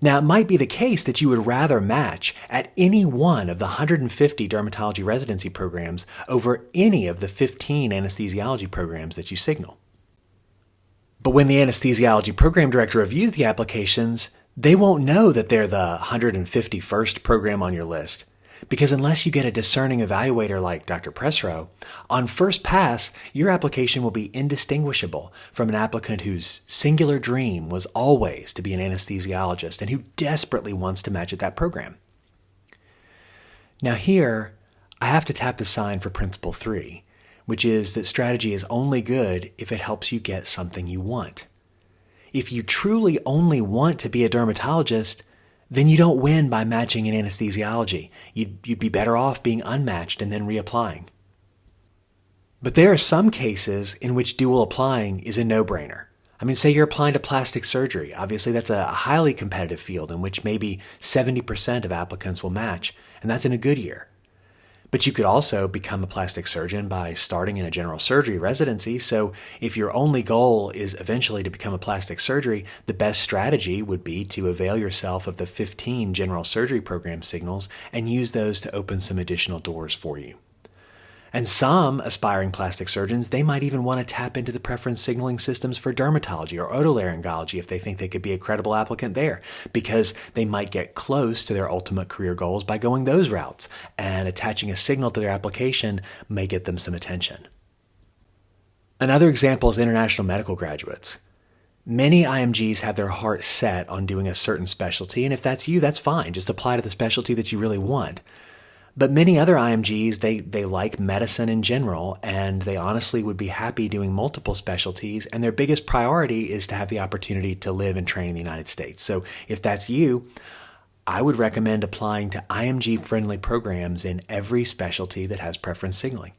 Now, it might be the case that you would rather match at any one of the 150 dermatology residency programs over any of the 15 anesthesiology programs that you signal. But when the anesthesiology program director reviews the applications, they won't know that they're the 151st program on your list, because unless you get a discerning evaluator like Dr. Pressrow, on first pass, your application will be indistinguishable from an applicant whose singular dream was always to be an anesthesiologist and who desperately wants to match at that program. Now here, I have to tap the sign for Principle 3, which is that strategy is only good if it helps you get something you want. If you truly only want to be a dermatologist, then you don't win by matching in anesthesiology. You'd be better off being unmatched and then reapplying. But there are some cases in which dual applying is a no-brainer. I mean, say you're applying to plastic surgery. Obviously, that's a highly competitive field in which maybe 70% of applicants will match, and that's in a good year. But you could also become a plastic surgeon by starting in a general surgery residency. So if your only goal is eventually to become a plastic surgery, the best strategy would be to avail yourself of the 15 general surgery program signals and use those to open some additional doors for you. And some aspiring plastic surgeons, they might even want to tap into the preference signaling systems for dermatology or otolaryngology if they think they could be a credible applicant there, because they might get close to their ultimate career goals by going those routes, and attaching a signal to their application may get them some attention. Another example is international medical graduates. Many IMGs have their heart set on doing a certain specialty, and if that's you, that's fine. Just apply to the specialty that you really want. But many other IMGs, they like medicine in general, and they honestly would be happy doing multiple specialties, and their biggest priority is to have the opportunity to live and train in the United States. So if that's you, I would recommend applying to IMG-friendly programs in every specialty that has preference signaling.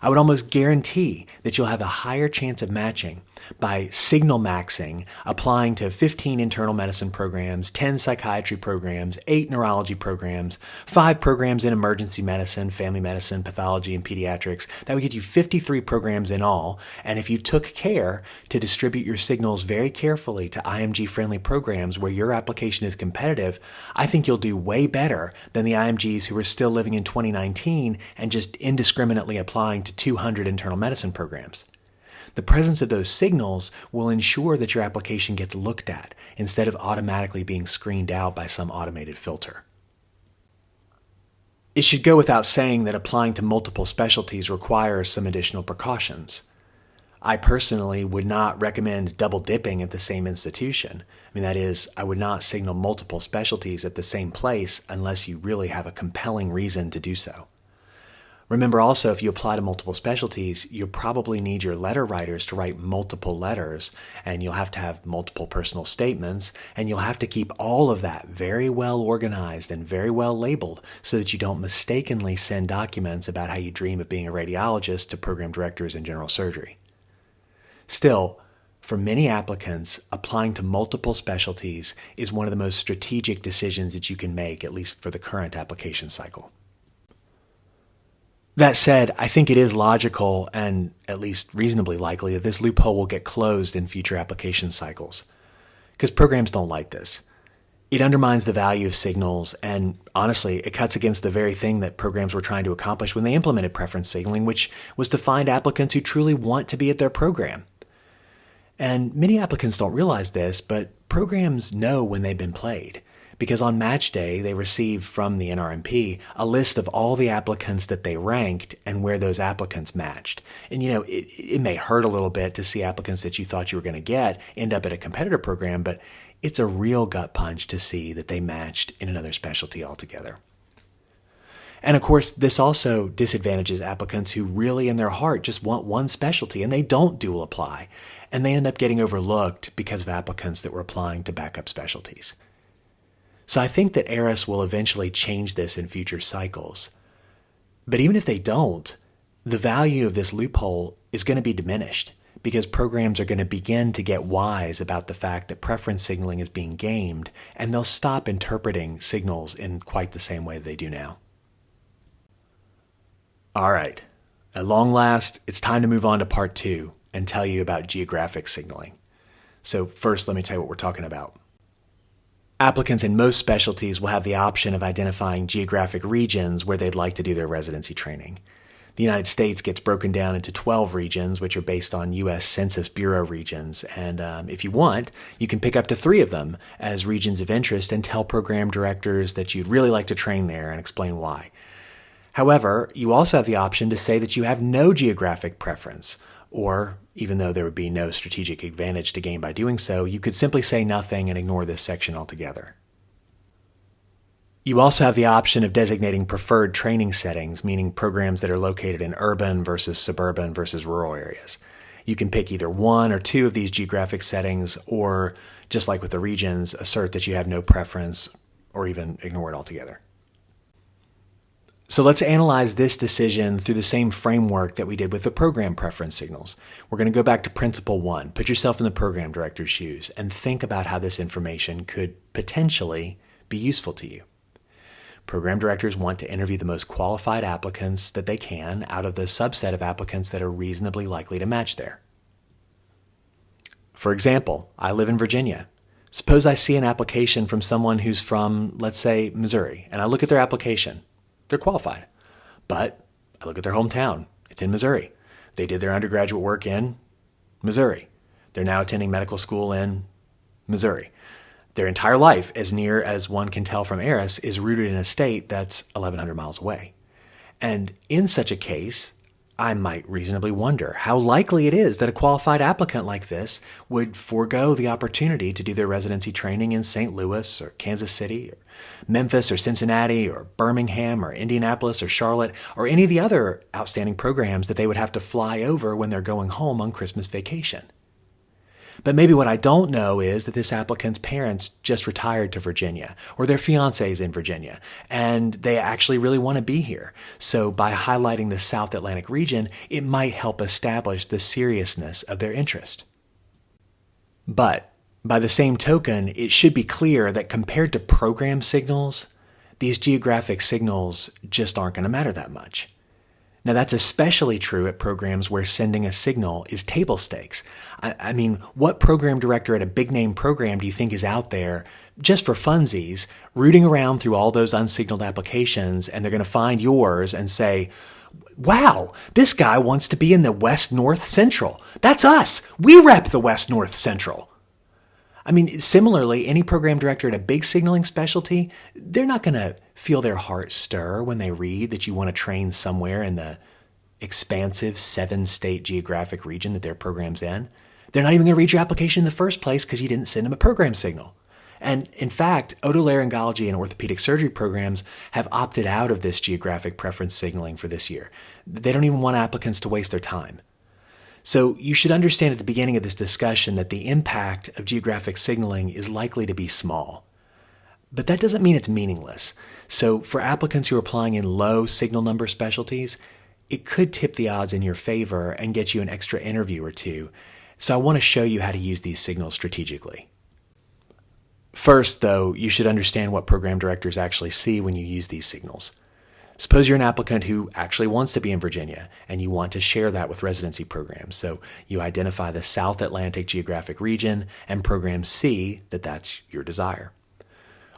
I would almost guarantee that you'll have a higher chance of matching by signal maxing, applying to 15 internal medicine programs, 10 psychiatry programs, 8 neurology programs, 5 programs in emergency medicine, family medicine, pathology, and pediatrics. That would get you 53 programs in all. And if you took care to distribute your signals very carefully to IMG-friendly programs where your application is competitive, I think you'll do way better than the IMGs who are still living in 2019 and just indiscriminately applying to 200 internal medicine programs. The presence of those signals will ensure that your application gets looked at instead of automatically being screened out by some automated filter. It should go without saying that applying to multiple specialties requires some additional precautions. I personally would not recommend double dipping at the same institution. That is, I would not signal multiple specialties at the same place unless you really have a compelling reason to do so. Remember also, if you apply to multiple specialties, you'll probably need your letter writers to write multiple letters, and you'll have to have multiple personal statements, and you'll have to keep all of that very well organized and very well labeled so that you don't mistakenly send documents about how you dream of being a radiologist to program directors in general surgery. Still, for many applicants, applying to multiple specialties is one of the most strategic decisions that you can make, at least for the current application cycle. That said, I think it is logical and at least reasonably likely that this loophole will get closed in future application cycles, because programs don't like this. It undermines the value of signals, and honestly, it cuts against the very thing that programs were trying to accomplish when they implemented preference signaling, which was to find applicants who truly want to be at their program. And many applicants don't realize this, but programs know when they've been played, because on match day, they receive from the NRMP a list of all the applicants that they ranked and where those applicants matched. And it may hurt a little bit to see applicants that you thought you were going to get end up at a competitor program, but it's a real gut punch to see that they matched in another specialty altogether. And of course, this also disadvantages applicants who really in their heart just want one specialty and they don't dual apply, and they end up getting overlooked because of applicants that were applying to backup specialties. So I think that ARIS will eventually change this in future cycles. But even if they don't, the value of this loophole is going to be diminished because programs are going to begin to get wise about the fact that preference signaling is being gamed, and they'll stop interpreting signals in quite the same way they do now. All right, at long last, it's time to move on to part 2 and tell you about geographic signaling. So first, let me tell you what we're talking about. Applicants in most specialties will have the option of identifying geographic regions where they'd like to do their residency training. The United States gets broken down into 12 regions, which are based on U.S. Census Bureau regions. And if you want, you can pick up to 3 of them as regions of interest and tell program directors that you'd really like to train there and explain why. However, you also have the option to say that you have no geographic preference, or even though there would be no strategic advantage to gain by doing so, you could simply say nothing and ignore this section altogether. You also have the option of designating preferred training settings, meaning programs that are located in urban versus suburban versus rural areas. You can pick either 1 or 2 of these geographic settings, or, just like with the regions, assert that you have no preference or even ignore it altogether. So let's analyze this decision through the same framework that we did with the program preference signals. We're going to go back to principle 1. Put yourself in the program director's shoes and think about how this information could potentially be useful to you. Program directors want to interview the most qualified applicants that they can out of the subset of applicants that are reasonably likely to match there. For example, I live in Virginia. Suppose I see an application from someone who's from, let's say, Missouri, and I look at their application. They're qualified. But I look at their hometown. It's in Missouri. They did their undergraduate work in Missouri. They're now attending medical school in Missouri. Their entire life, as near as one can tell from ARIS, is rooted in a state that's 1,100 miles away. And in such a case, I might reasonably wonder how likely it is that a qualified applicant like this would forego the opportunity to do their residency training in St. Louis or Kansas City or Memphis or Cincinnati or Birmingham or Indianapolis or Charlotte or any of the other outstanding programs that they would have to fly over when they're going home on Christmas vacation. But maybe what I don't know is that this applicant's parents just retired to Virginia, or their fiancé's in Virginia, and they actually really want to be here. So by highlighting the South Atlantic region, it might help establish the seriousness of their interest. But by the same token, it should be clear that compared to program signals, these geographic signals just aren't going to matter that much. Now, that's especially true at programs where sending a signal is table stakes. I mean, what program director at a big name program do you think is out there just for funsies, rooting around through all those unsignaled applications, and they're going to find yours and say, wow, this guy wants to be in the West North Central. That's us. We rep the West North Central. I mean, similarly, any program director at a big signaling specialty, they're not going to feel their heart stir when they read that you want to train somewhere in the expansive 7-state geographic region that their program's in. They're not even going to read your application in the first place because you didn't send them a program signal. And in fact, otolaryngology and orthopedic surgery programs have opted out of this geographic preference signaling for this year. They don't even want applicants to waste their time. So you should understand at the beginning of this discussion that the impact of geographic signaling is likely to be small. But that doesn't mean it's meaningless. So for applicants who are applying in low signal number specialties, it could tip the odds in your favor and get you an extra interview or two. So I want to show you how to use these signals strategically. First, though, you should understand what program directors actually see when you use these signals. Suppose you're an applicant who actually wants to be in Virginia and you want to share that with residency programs. So you identify the South Atlantic geographic region and programs see that that's your desire.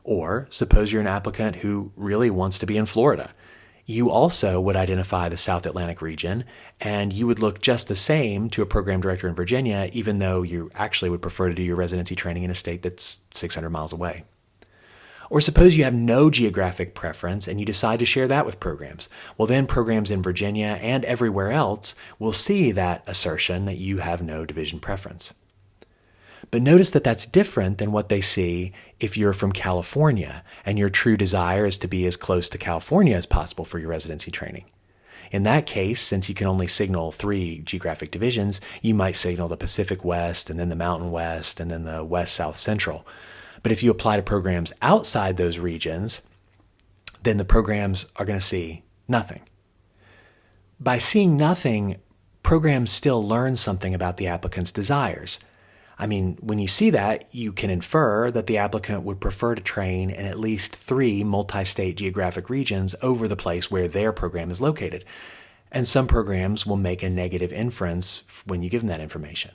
Or suppose you're an applicant who really wants to be in Florida. You also would identify the South Atlantic region and you would look just the same to a program director in Virginia, even though you actually would prefer to do your residency training in a state that's 600 miles away. Or suppose you have no geographic preference and you decide to share that with programs. Well, then programs in Virginia and everywhere else will see that assertion that you have no division preference. But notice that that's different than what they see if you're from California and your true desire is to be as close to California as possible for your residency training. In that case, since you can only signal 3 geographic divisions, you might signal the Pacific West and then the Mountain West and then the West South Central. But if you apply to programs outside those regions, then the programs are going to see nothing. By seeing nothing, programs still learn something about the applicant's desires. I mean, when you see that, you can infer that the applicant would prefer to train in at least 3 multi-state geographic regions over the place where their program is located. And some programs will make a negative inference when you give them that information.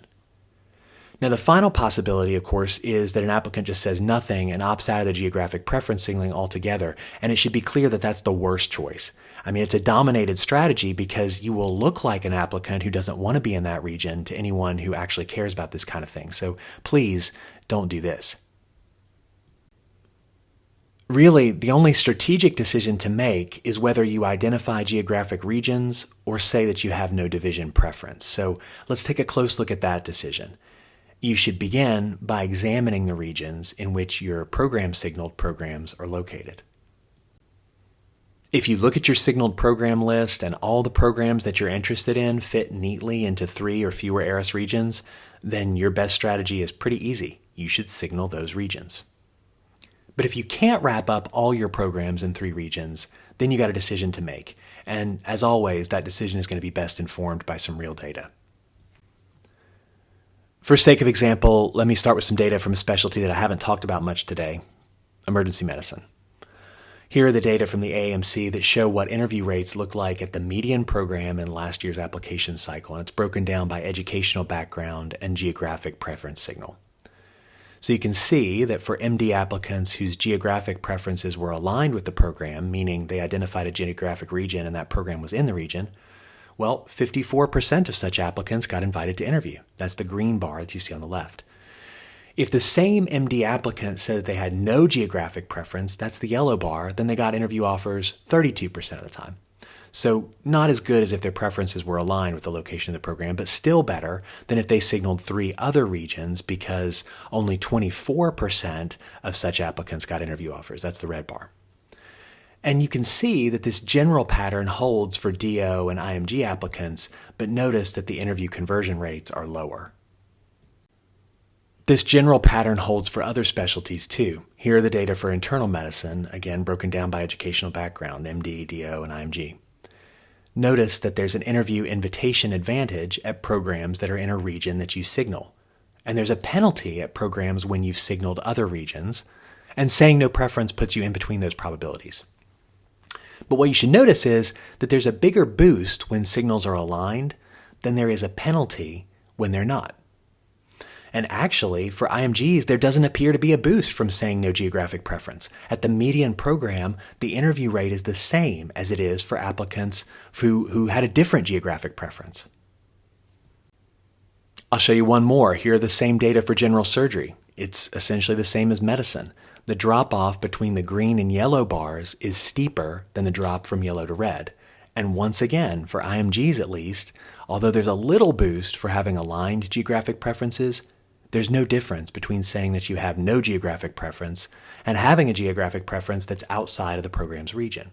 Now, the final possibility, of course, is that an applicant just says nothing and opts out of the geographic preference signaling altogether, and it should be clear that that's the worst choice. I mean, it's a dominated strategy because you will look like an applicant who doesn't want to be in that region to anyone who actually cares about this kind of thing. So please don't do this. Really, the only strategic decision to make is whether you identify geographic regions or say that you have no division preference. So let's take a close look at that decision. You should begin by examining the regions in which your program signaled programs are located. If you look at your signaled program list and all the programs that you're interested in fit neatly into 3 or fewer ARIS regions, then your best strategy is pretty easy. You should signal those regions. But if you can't wrap up all your programs in 3 regions, then you got a decision to make. And as always, that decision is going to be best informed by some real data. For sake of example, let me start with some data from a specialty that I haven't talked about much today, emergency medicine. Here are the data from the AMC that show what interview rates look like at the median program in last year's application cycle, and it's broken down by educational background and geographic preference signal. So you can see that for MD applicants whose geographic preferences were aligned with the program, meaning they identified a geographic region and that program was in the region, well, 54% of such applicants got invited to interview. That's the green bar that you see on the left. If the same MD applicant said that they had no geographic preference, that's the yellow bar, then they got interview offers 32% of the time. So not as good as if their preferences were aligned with the location of the program, but still better than if they signaled 3 other regions because only 24% of such applicants got interview offers. That's the red bar. And you can see that this general pattern holds for DO and IMG applicants, but notice that the interview conversion rates are lower. This general pattern holds for other specialties too. Here are the data for internal medicine, again broken down by educational background, MD, DO, and IMG. Notice that there's an interview invitation advantage at programs that are in a region that you signal. and there's a penalty at programs when you've signaled other regions, and saying no preference puts you in between those probabilities. But what you should notice is that there's a bigger boost when signals are aligned than there is a penalty when they're not. And actually, for IMGs, there doesn't appear to be a boost from saying no geographic preference. At the median program, the interview rate is the same as it is for applicants who had a different geographic preference. I'll show you one more. Here are the same data for general surgery. It's essentially the same as medicine. The drop-off between the green and yellow bars is steeper than the drop from yellow to red. And once again, for IMGs at least, although there's a little boost for having aligned geographic preferences, there's no difference between saying that you have no geographic preference and having a geographic preference that's outside of the program's region.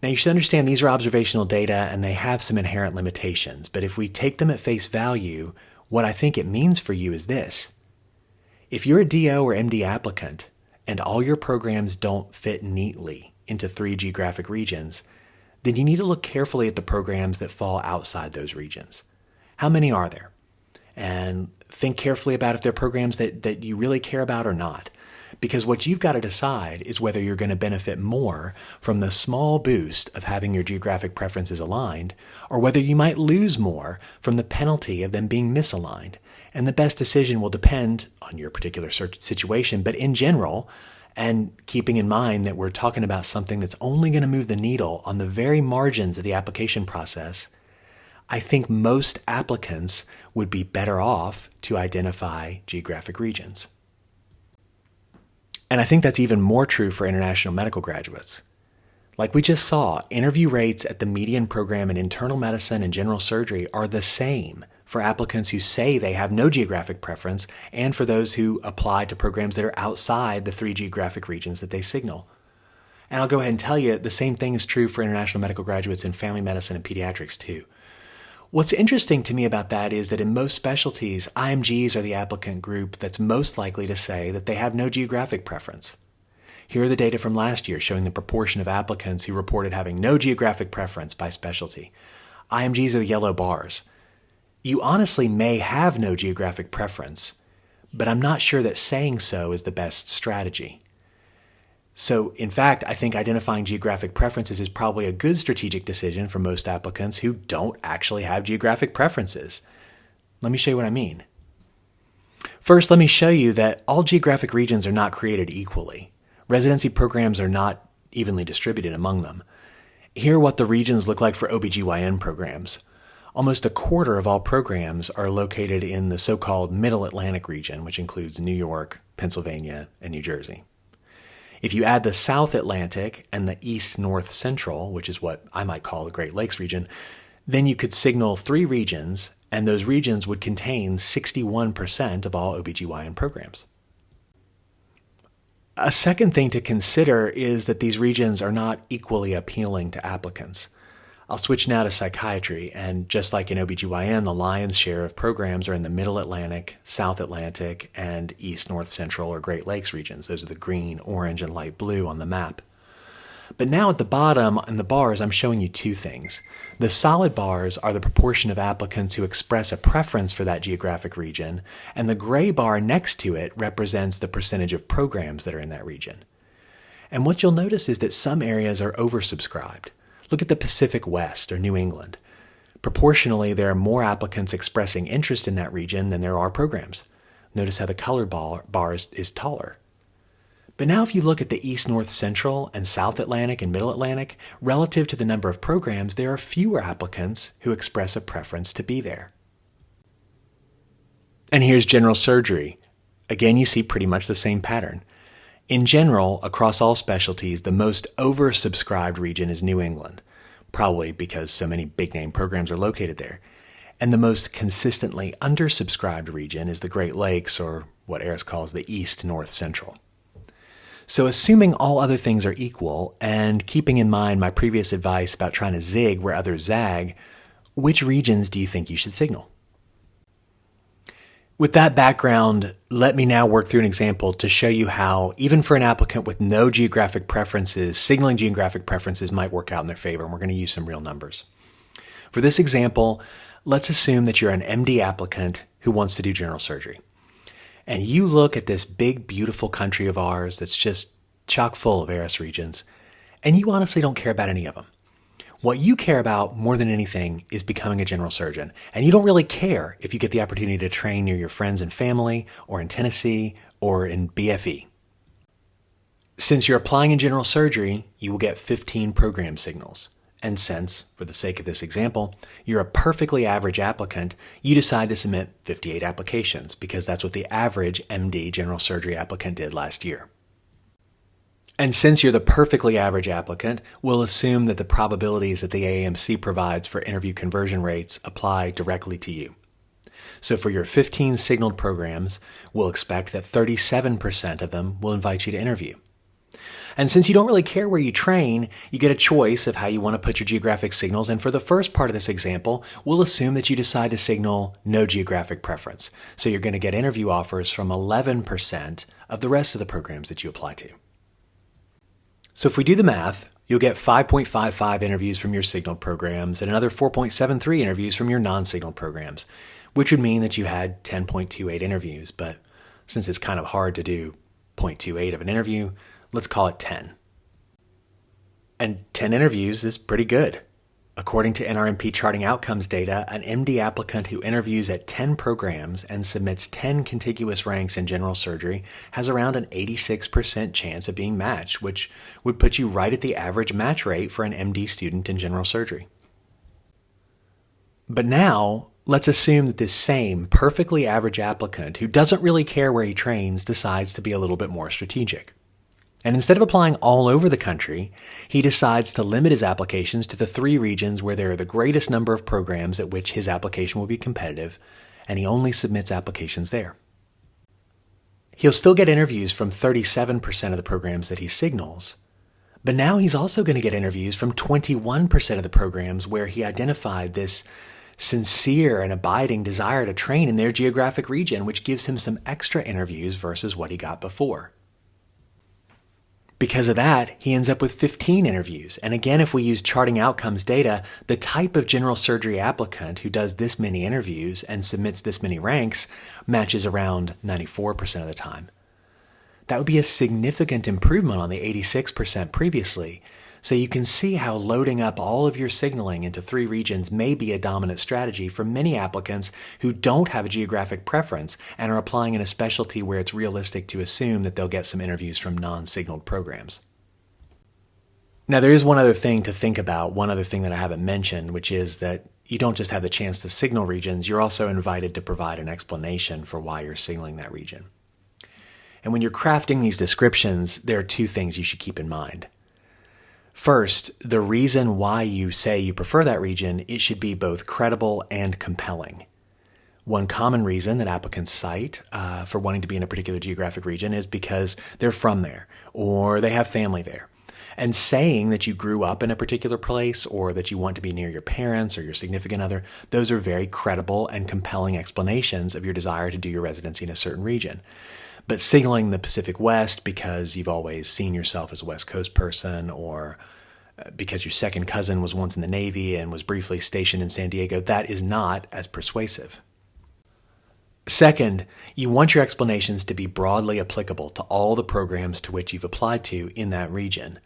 Now, you should understand these are observational data and they have some inherent limitations, but if we take them at face value, what I think it means for you is this. If you're a DO or MD applicant and all your programs don't fit neatly into 3 geographic regions, then you need to look carefully at the programs that fall outside those regions. How many are there? And think carefully about if they're programs that you really care about or not. Because what you've got to decide is whether you're going to benefit more from the small boost of having your geographic preferences aligned, or whether you might lose more from the penalty of them being misaligned. And the best decision will depend on your particular situation, but in general, and keeping in mind that we're talking about something that's only going to move the needle on the very margins of the application process, I think most applicants would be better off to identify geographic regions. And I think that's even more true for international medical graduates. Like we just saw, interview rates at the median program in internal medicine and general surgery are the same for applicants who say they have no geographic preference and for those who apply to programs that are outside the 3 geographic regions that they signal. And I'll go ahead and tell you the same thing is true for international medical graduates in family medicine and pediatrics too. What's interesting to me about that is that in most specialties, IMGs are the applicant group that's most likely to say that they have no geographic preference. Here are the data from last year showing the proportion of applicants who reported having no geographic preference by specialty. IMGs are the yellow bars. You honestly may have no geographic preference, but I'm not sure that saying so is the best strategy. So, in fact, I think identifying geographic preferences is probably a good strategic decision for most applicants who don't actually have geographic preferences. Let me show you what I mean. First, let me show you that all geographic regions are not created equally. Residency programs are not evenly distributed among them. Here are what the regions look like for OBGYN programs. Almost a quarter of all programs are located in the so-called Middle Atlantic region, which includes New York, Pennsylvania, and New Jersey. If you add the South Atlantic and the East North Central, which is what I might call the Great Lakes region, then you could signal 3 regions, and those regions would contain 61% of all OBGYN programs. A second thing to consider is that these regions are not equally appealing to applicants. I'll switch now to psychiatry, and just like in OBGYN, the lion's share of programs are in the Middle Atlantic, South Atlantic, and East, North, Central, or Great Lakes regions. Those are the green, orange, and light blue on the map. But now at the bottom in the bars, I'm showing you 2 things. The solid bars are the proportion of applicants who express a preference for that geographic region, and the gray bar next to it represents the percentage of programs that are in that region. And what you'll notice is that some areas are oversubscribed. Look at the Pacific West or New England. Proportionally, there are more applicants expressing interest in that region than there are programs. Notice how the colored bar is taller. But now if you look at the East, North, Central, and South Atlantic and Middle Atlantic, relative to the number of programs, there are fewer applicants who express a preference to be there. And here's general surgery. Again, you see pretty much the same pattern. In general, across all specialties, the most oversubscribed region is New England, probably because so many big-name programs are located there. And the most consistently undersubscribed region is the Great Lakes, or what AIRS calls the East, North, Central. So assuming all other things are equal, and keeping in mind my previous advice about trying to zig where others zag, which regions do you think you should signal? With that background, let me now work through an example to show you how, even for an applicant with no geographic preferences, signaling geographic preferences might work out in their favor, and we're going to use some real numbers. For this example, let's assume that you're an MD applicant who wants to do general surgery. And you look at this big, beautiful country of ours that's just chock full of ARIS regions, and you honestly don't care about any of them. What you care about more than anything is becoming a general surgeon. And you don't really care if you get the opportunity to train near your friends and family, or in Tennessee, or in BFE. Since you're applying in general surgery, you will get 15 program signals. And since, for the sake of this example, you're a perfectly average applicant, you decide to submit 58 applications because that's what the average MD general surgery applicant did last year. And since you're the perfectly average applicant, we'll assume that the probabilities that the AAMC provides for interview conversion rates apply directly to you. So for your 15 signaled programs, we'll expect that 37% of them will invite you to interview. And since you don't really care where you train, you get a choice of how you want to put your geographic signals. And for the first part of this example, we'll assume that you decide to signal no geographic preference. So you're going to get interview offers from 11% of the rest of the programs that you apply to. So if we do the math, you'll get 5.55 interviews from your signaled programs and another 4.73 interviews from your non-signaled programs, which would mean that you had 10.28 interviews. But since it's kind of hard to do 0.28 of an interview, let's call it 10. And 10 interviews is pretty good. According to NRMP charting outcomes data, an MD applicant who interviews at 10 programs and submits 10 contiguous ranks in general surgery has around an 86% chance of being matched, which would put you right at the average match rate for an MD student in general surgery. But now, let's assume that this same perfectly average applicant who doesn't really care where he trains decides to be a little bit more strategic. And instead of applying all over the country, he decides to limit his applications to the 3 regions where there are the greatest number of programs at which his application will be competitive, and he only submits applications there. He'll still get interviews from 37% of the programs that he signals, but now he's also going to get interviews from 21% of the programs where he identified this sincere and abiding desire to train in their geographic region, which gives him some extra interviews versus what he got before. Because of that, he ends up with 15 interviews. And again, if we use charting outcomes data, the type of general surgery applicant who does this many interviews and submits this many ranks matches around 94% of the time. That would be a significant improvement on the 86% previously. So you can see how loading up all of your signaling into 3 regions may be a dominant strategy for many applicants who don't have a geographic preference and are applying in a specialty where it's realistic to assume that they'll get some interviews from non-signaled programs. Now, there is one other thing to think about, one other thing that I haven't mentioned, which is that you don't just have the chance to signal regions, you're also invited to provide an explanation for why you're signaling that region. And when you're crafting these descriptions, there are 2 things you should keep in mind. First, the reason why you say you prefer that region, it should be both credible and compelling. One common reason that applicants cite for wanting to be in a particular geographic region is because they're from there or they have family there. And saying that you grew up in a particular place or that you want to be near your parents or your significant other, those are very credible and compelling explanations of your desire to do your residency in a certain region. But signaling the Pacific West because you've always seen yourself as a West Coast person or because your second cousin was once in the Navy and was briefly stationed in San Diego, that is not as persuasive. Second, you want your explanations to be broadly applicable to all the programs to which you've applied to in that region.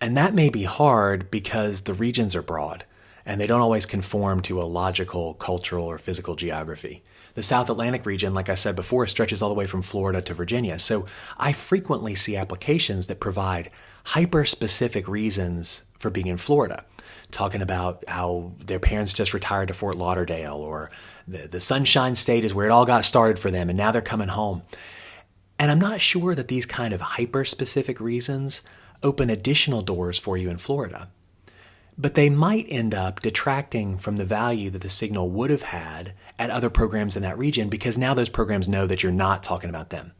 And that may be hard because the regions are broad and they don't always conform to a logical, cultural, or physical geography. The South Atlantic region, like I said before, stretches all the way from Florida to Virginia. So I frequently see applications that provide hyper-specific reasons for being in Florida, talking about how their parents just retired to Fort Lauderdale or the Sunshine State is where it all got started for them and now they're coming home. And I'm not sure that these kind of hyper-specific reasons open additional doors for you in Florida. But they might end up detracting from the value that the signal would have had at other programs in that region because now those programs know that you're not talking about them.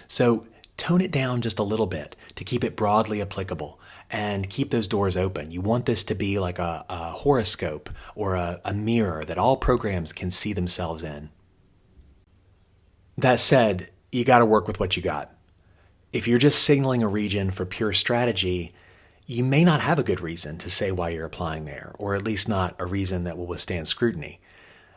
So tone it down just a little bit to keep it broadly applicable and keep those doors open. You want this to be like a horoscope or a mirror that all programs can see themselves in. That said, you got to work with what you got. If you're just signaling a region for pure strategy, you may not have a good reason to say why you're applying there, or at least not a reason that will withstand scrutiny.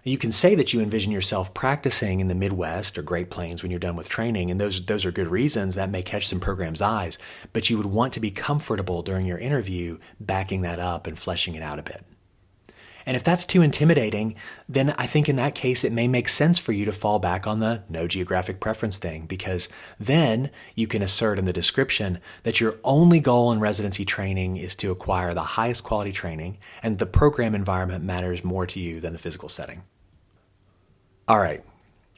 You can say that you envision yourself practicing in the Midwest or Great Plains when you're done with training, and those are good reasons. That may catch some programs' eyes, but you would want to be comfortable during your interview backing that up and fleshing it out a bit. And if that's too intimidating, then I think in that case it may make sense for you to fall back on the no geographic preference thing, because then you can assert in the description that your only goal in residency training is to acquire the highest quality training, and the program environment matters more to you than the physical setting. All right,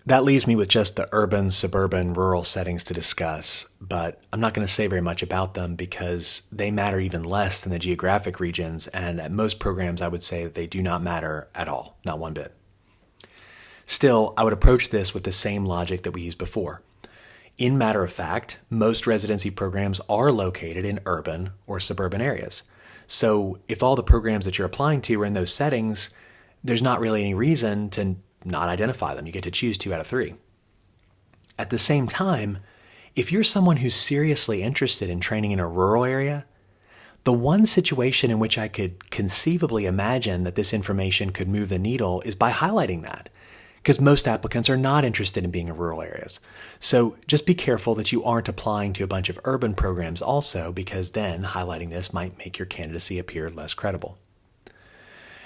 that leaves me with just the urban, suburban, rural settings to discuss, but I'm not going to say very much about them because they matter even less than the geographic regions, and at most programs I would say that they do not matter at all, not one bit. Still, I would approach this with the same logic that we used before. In matter of fact, most residency programs are located in urban or suburban areas. So if all the programs that you're applying to are in those settings, there's not really any reason to not identify them. You get to choose 2 out of 3. At the same time, if you're someone who's seriously interested in training in a rural area, the one situation in which I could conceivably imagine that this information could move the needle is by highlighting that, because most applicants are not interested in being in rural areas. So just be careful that you aren't applying to a bunch of urban programs also, because then highlighting this might make your candidacy appear less credible.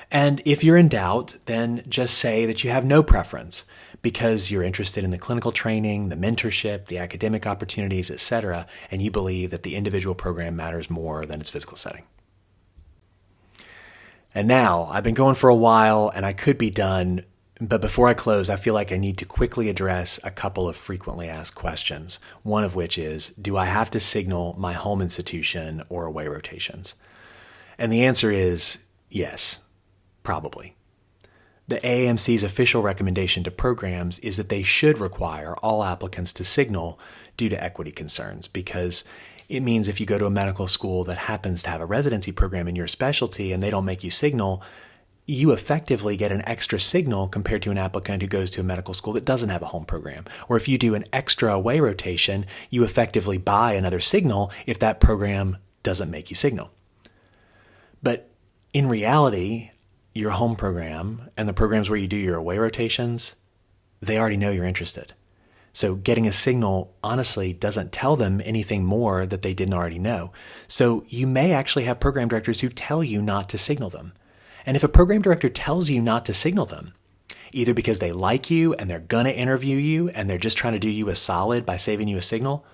And if you're in doubt, then just say that you have no preference because you're interested in the clinical training, the mentorship, the academic opportunities, etc., and you believe that the individual program matters more than its physical setting. And now, I've been going for a while and I could be done, but before I close, I feel like I need to quickly address a couple of frequently asked questions, one of which is, do I have to signal my home institution or away rotations? And the answer is yes. Probably. The AAMC's official recommendation to programs is that they should require all applicants to signal due to equity concerns, because it means if you go to a medical school that happens to have a residency program in your specialty and they don't make you signal, you effectively get an extra signal compared to an applicant who goes to a medical school that doesn't have a home program. Or if you do an extra away rotation, you effectively buy another signal if that program doesn't make you signal. But in reality, your home program and the programs where you do your away rotations, they already know you're interested. So getting a signal honestly doesn't tell them anything more that they didn't already know. So you may actually have program directors who tell you not to signal them. And if a program director tells you not to signal them, either because they like you and they're going to interview you and they're just trying to do you a solid by saving you a signal,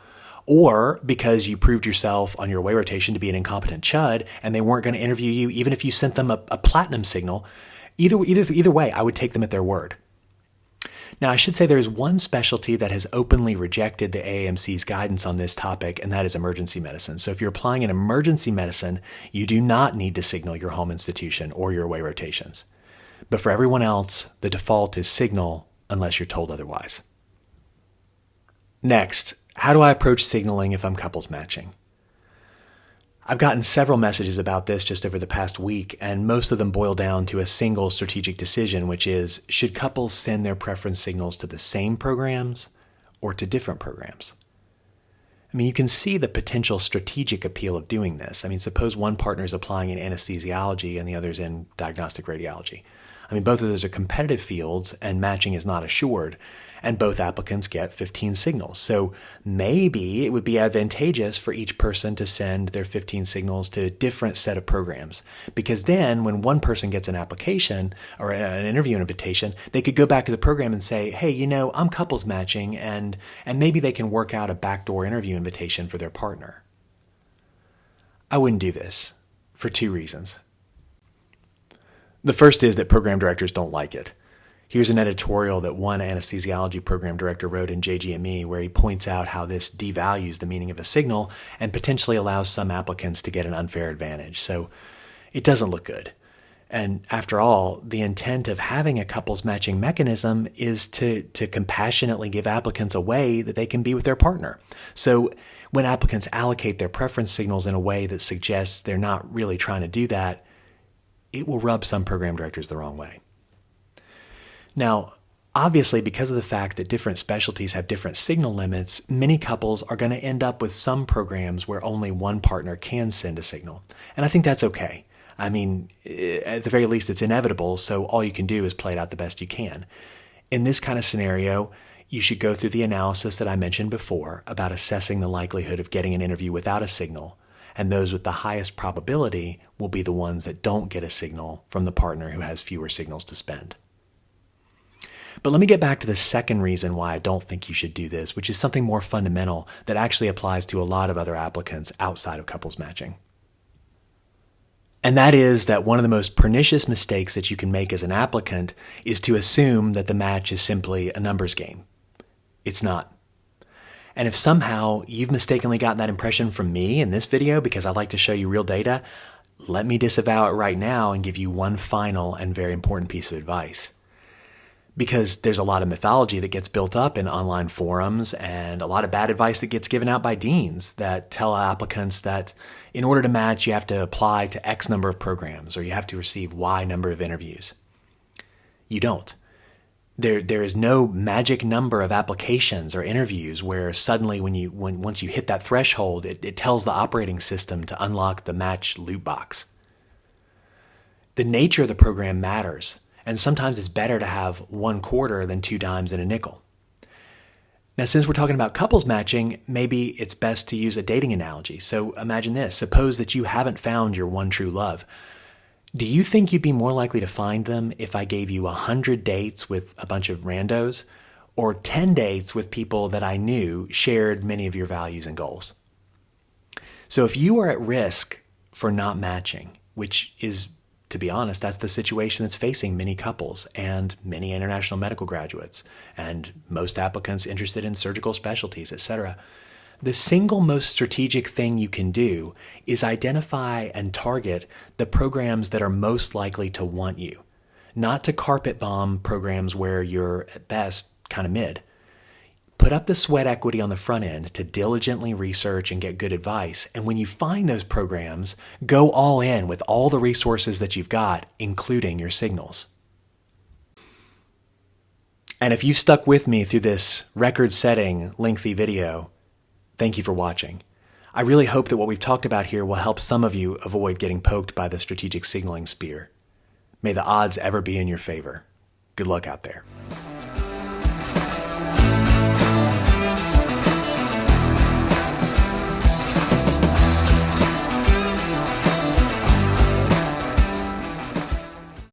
or because you proved yourself on your away rotation to be an incompetent chud and they weren't going to interview you even if you sent them a platinum signal, either way, I would take them at their word. Now, I should say there is one specialty that has openly rejected the AAMC's guidance on this topic, and that is emergency medicine. So if you're applying in emergency medicine, you do not need to signal your home institution or your away rotations. But for everyone else, the default is signal unless you're told otherwise. Next, how do I approach signaling if I'm couples matching? I've gotten several messages about this just over the past week, and most of them boil down to a single strategic decision, which is, should couples send their preference signals to the same programs or to different programs? I mean, you can see the potential strategic appeal of doing this. I mean, suppose one partner is applying in anesthesiology and the other's in diagnostic radiology. I mean, both of those are competitive fields and matching is not assured, and both applicants get 15 signals. So maybe it would be advantageous for each person to send their 15 signals to a different set of programs, because then when one person gets an application or an interview invitation, they could go back to the program and say, hey, you know, I'm couples matching, and maybe they can work out a backdoor interview invitation for their partner. I wouldn't do this for 2 reasons. The first is that program directors don't like it. Here's an editorial that one anesthesiology program director wrote in JGME where he points out how this devalues the meaning of a signal and potentially allows some applicants to get an unfair advantage. So it doesn't look good. And after all, the intent of having a couples matching mechanism is to compassionately give applicants a way that they can be with their partner. So when applicants allocate their preference signals in a way that suggests they're not really trying to do that, it will rub some program directors the wrong way. Now, obviously, because of the fact that different specialties have different signal limits, many couples are going to end up with some programs where only one partner can send a signal. And I think that's okay. I mean, at the very least, it's inevitable, so all you can do is play it out the best you can. In this kind of scenario, you should go through the analysis that I mentioned before about assessing the likelihood of getting an interview without a signal, and those with the highest probability will be the ones that don't get a signal from the partner who has fewer signals to spend. But let me get back to the second reason why I don't think you should do this, which is something more fundamental that actually applies to a lot of other applicants outside of couples matching. And that is that one of the most pernicious mistakes that you can make as an applicant is to assume that the match is simply a numbers game. It's not. And if somehow you've mistakenly gotten that impression from me in this video because I like to show you real data, let me disavow it right now and give you one final and very important piece of advice. Because there's a lot of mythology that gets built up in online forums and a lot of bad advice that gets given out by deans that tell applicants that in order to match, you have to apply to X number of programs or you have to receive Y number of interviews. You don't. There is no magic number of applications or interviews where suddenly once you hit that threshold, it tells the operating system to unlock the match loot box. The nature of the program matters. And sometimes it's better to have 1/4 than 2 dimes and a nickel. Now, since we're talking about couples matching, maybe it's best to use a dating analogy. So imagine this. Suppose that you haven't found your one true love. Do you think you'd be more likely to find them if I gave you 100 dates with a bunch of randos or 10 dates with people that I knew shared many of your values and goals? So if you are at risk for not matching, which is, to be honest, that's the situation that's facing many couples and many international medical graduates and most applicants interested in surgical specialties, etc. The single most strategic thing you can do is identify and target the programs that are most likely to want you, not to carpet bomb programs where you're at best kind of mid. Put up the sweat equity on the front end to diligently research and get good advice. And when you find those programs, go all in with all the resources that you've got, including your signals. And if you've stuck with me through this record-setting, lengthy video, thank you for watching. I really hope that what we've talked about here will help some of you avoid getting poked by the strategic signaling spear. May the odds ever be in your favor. Good luck out there.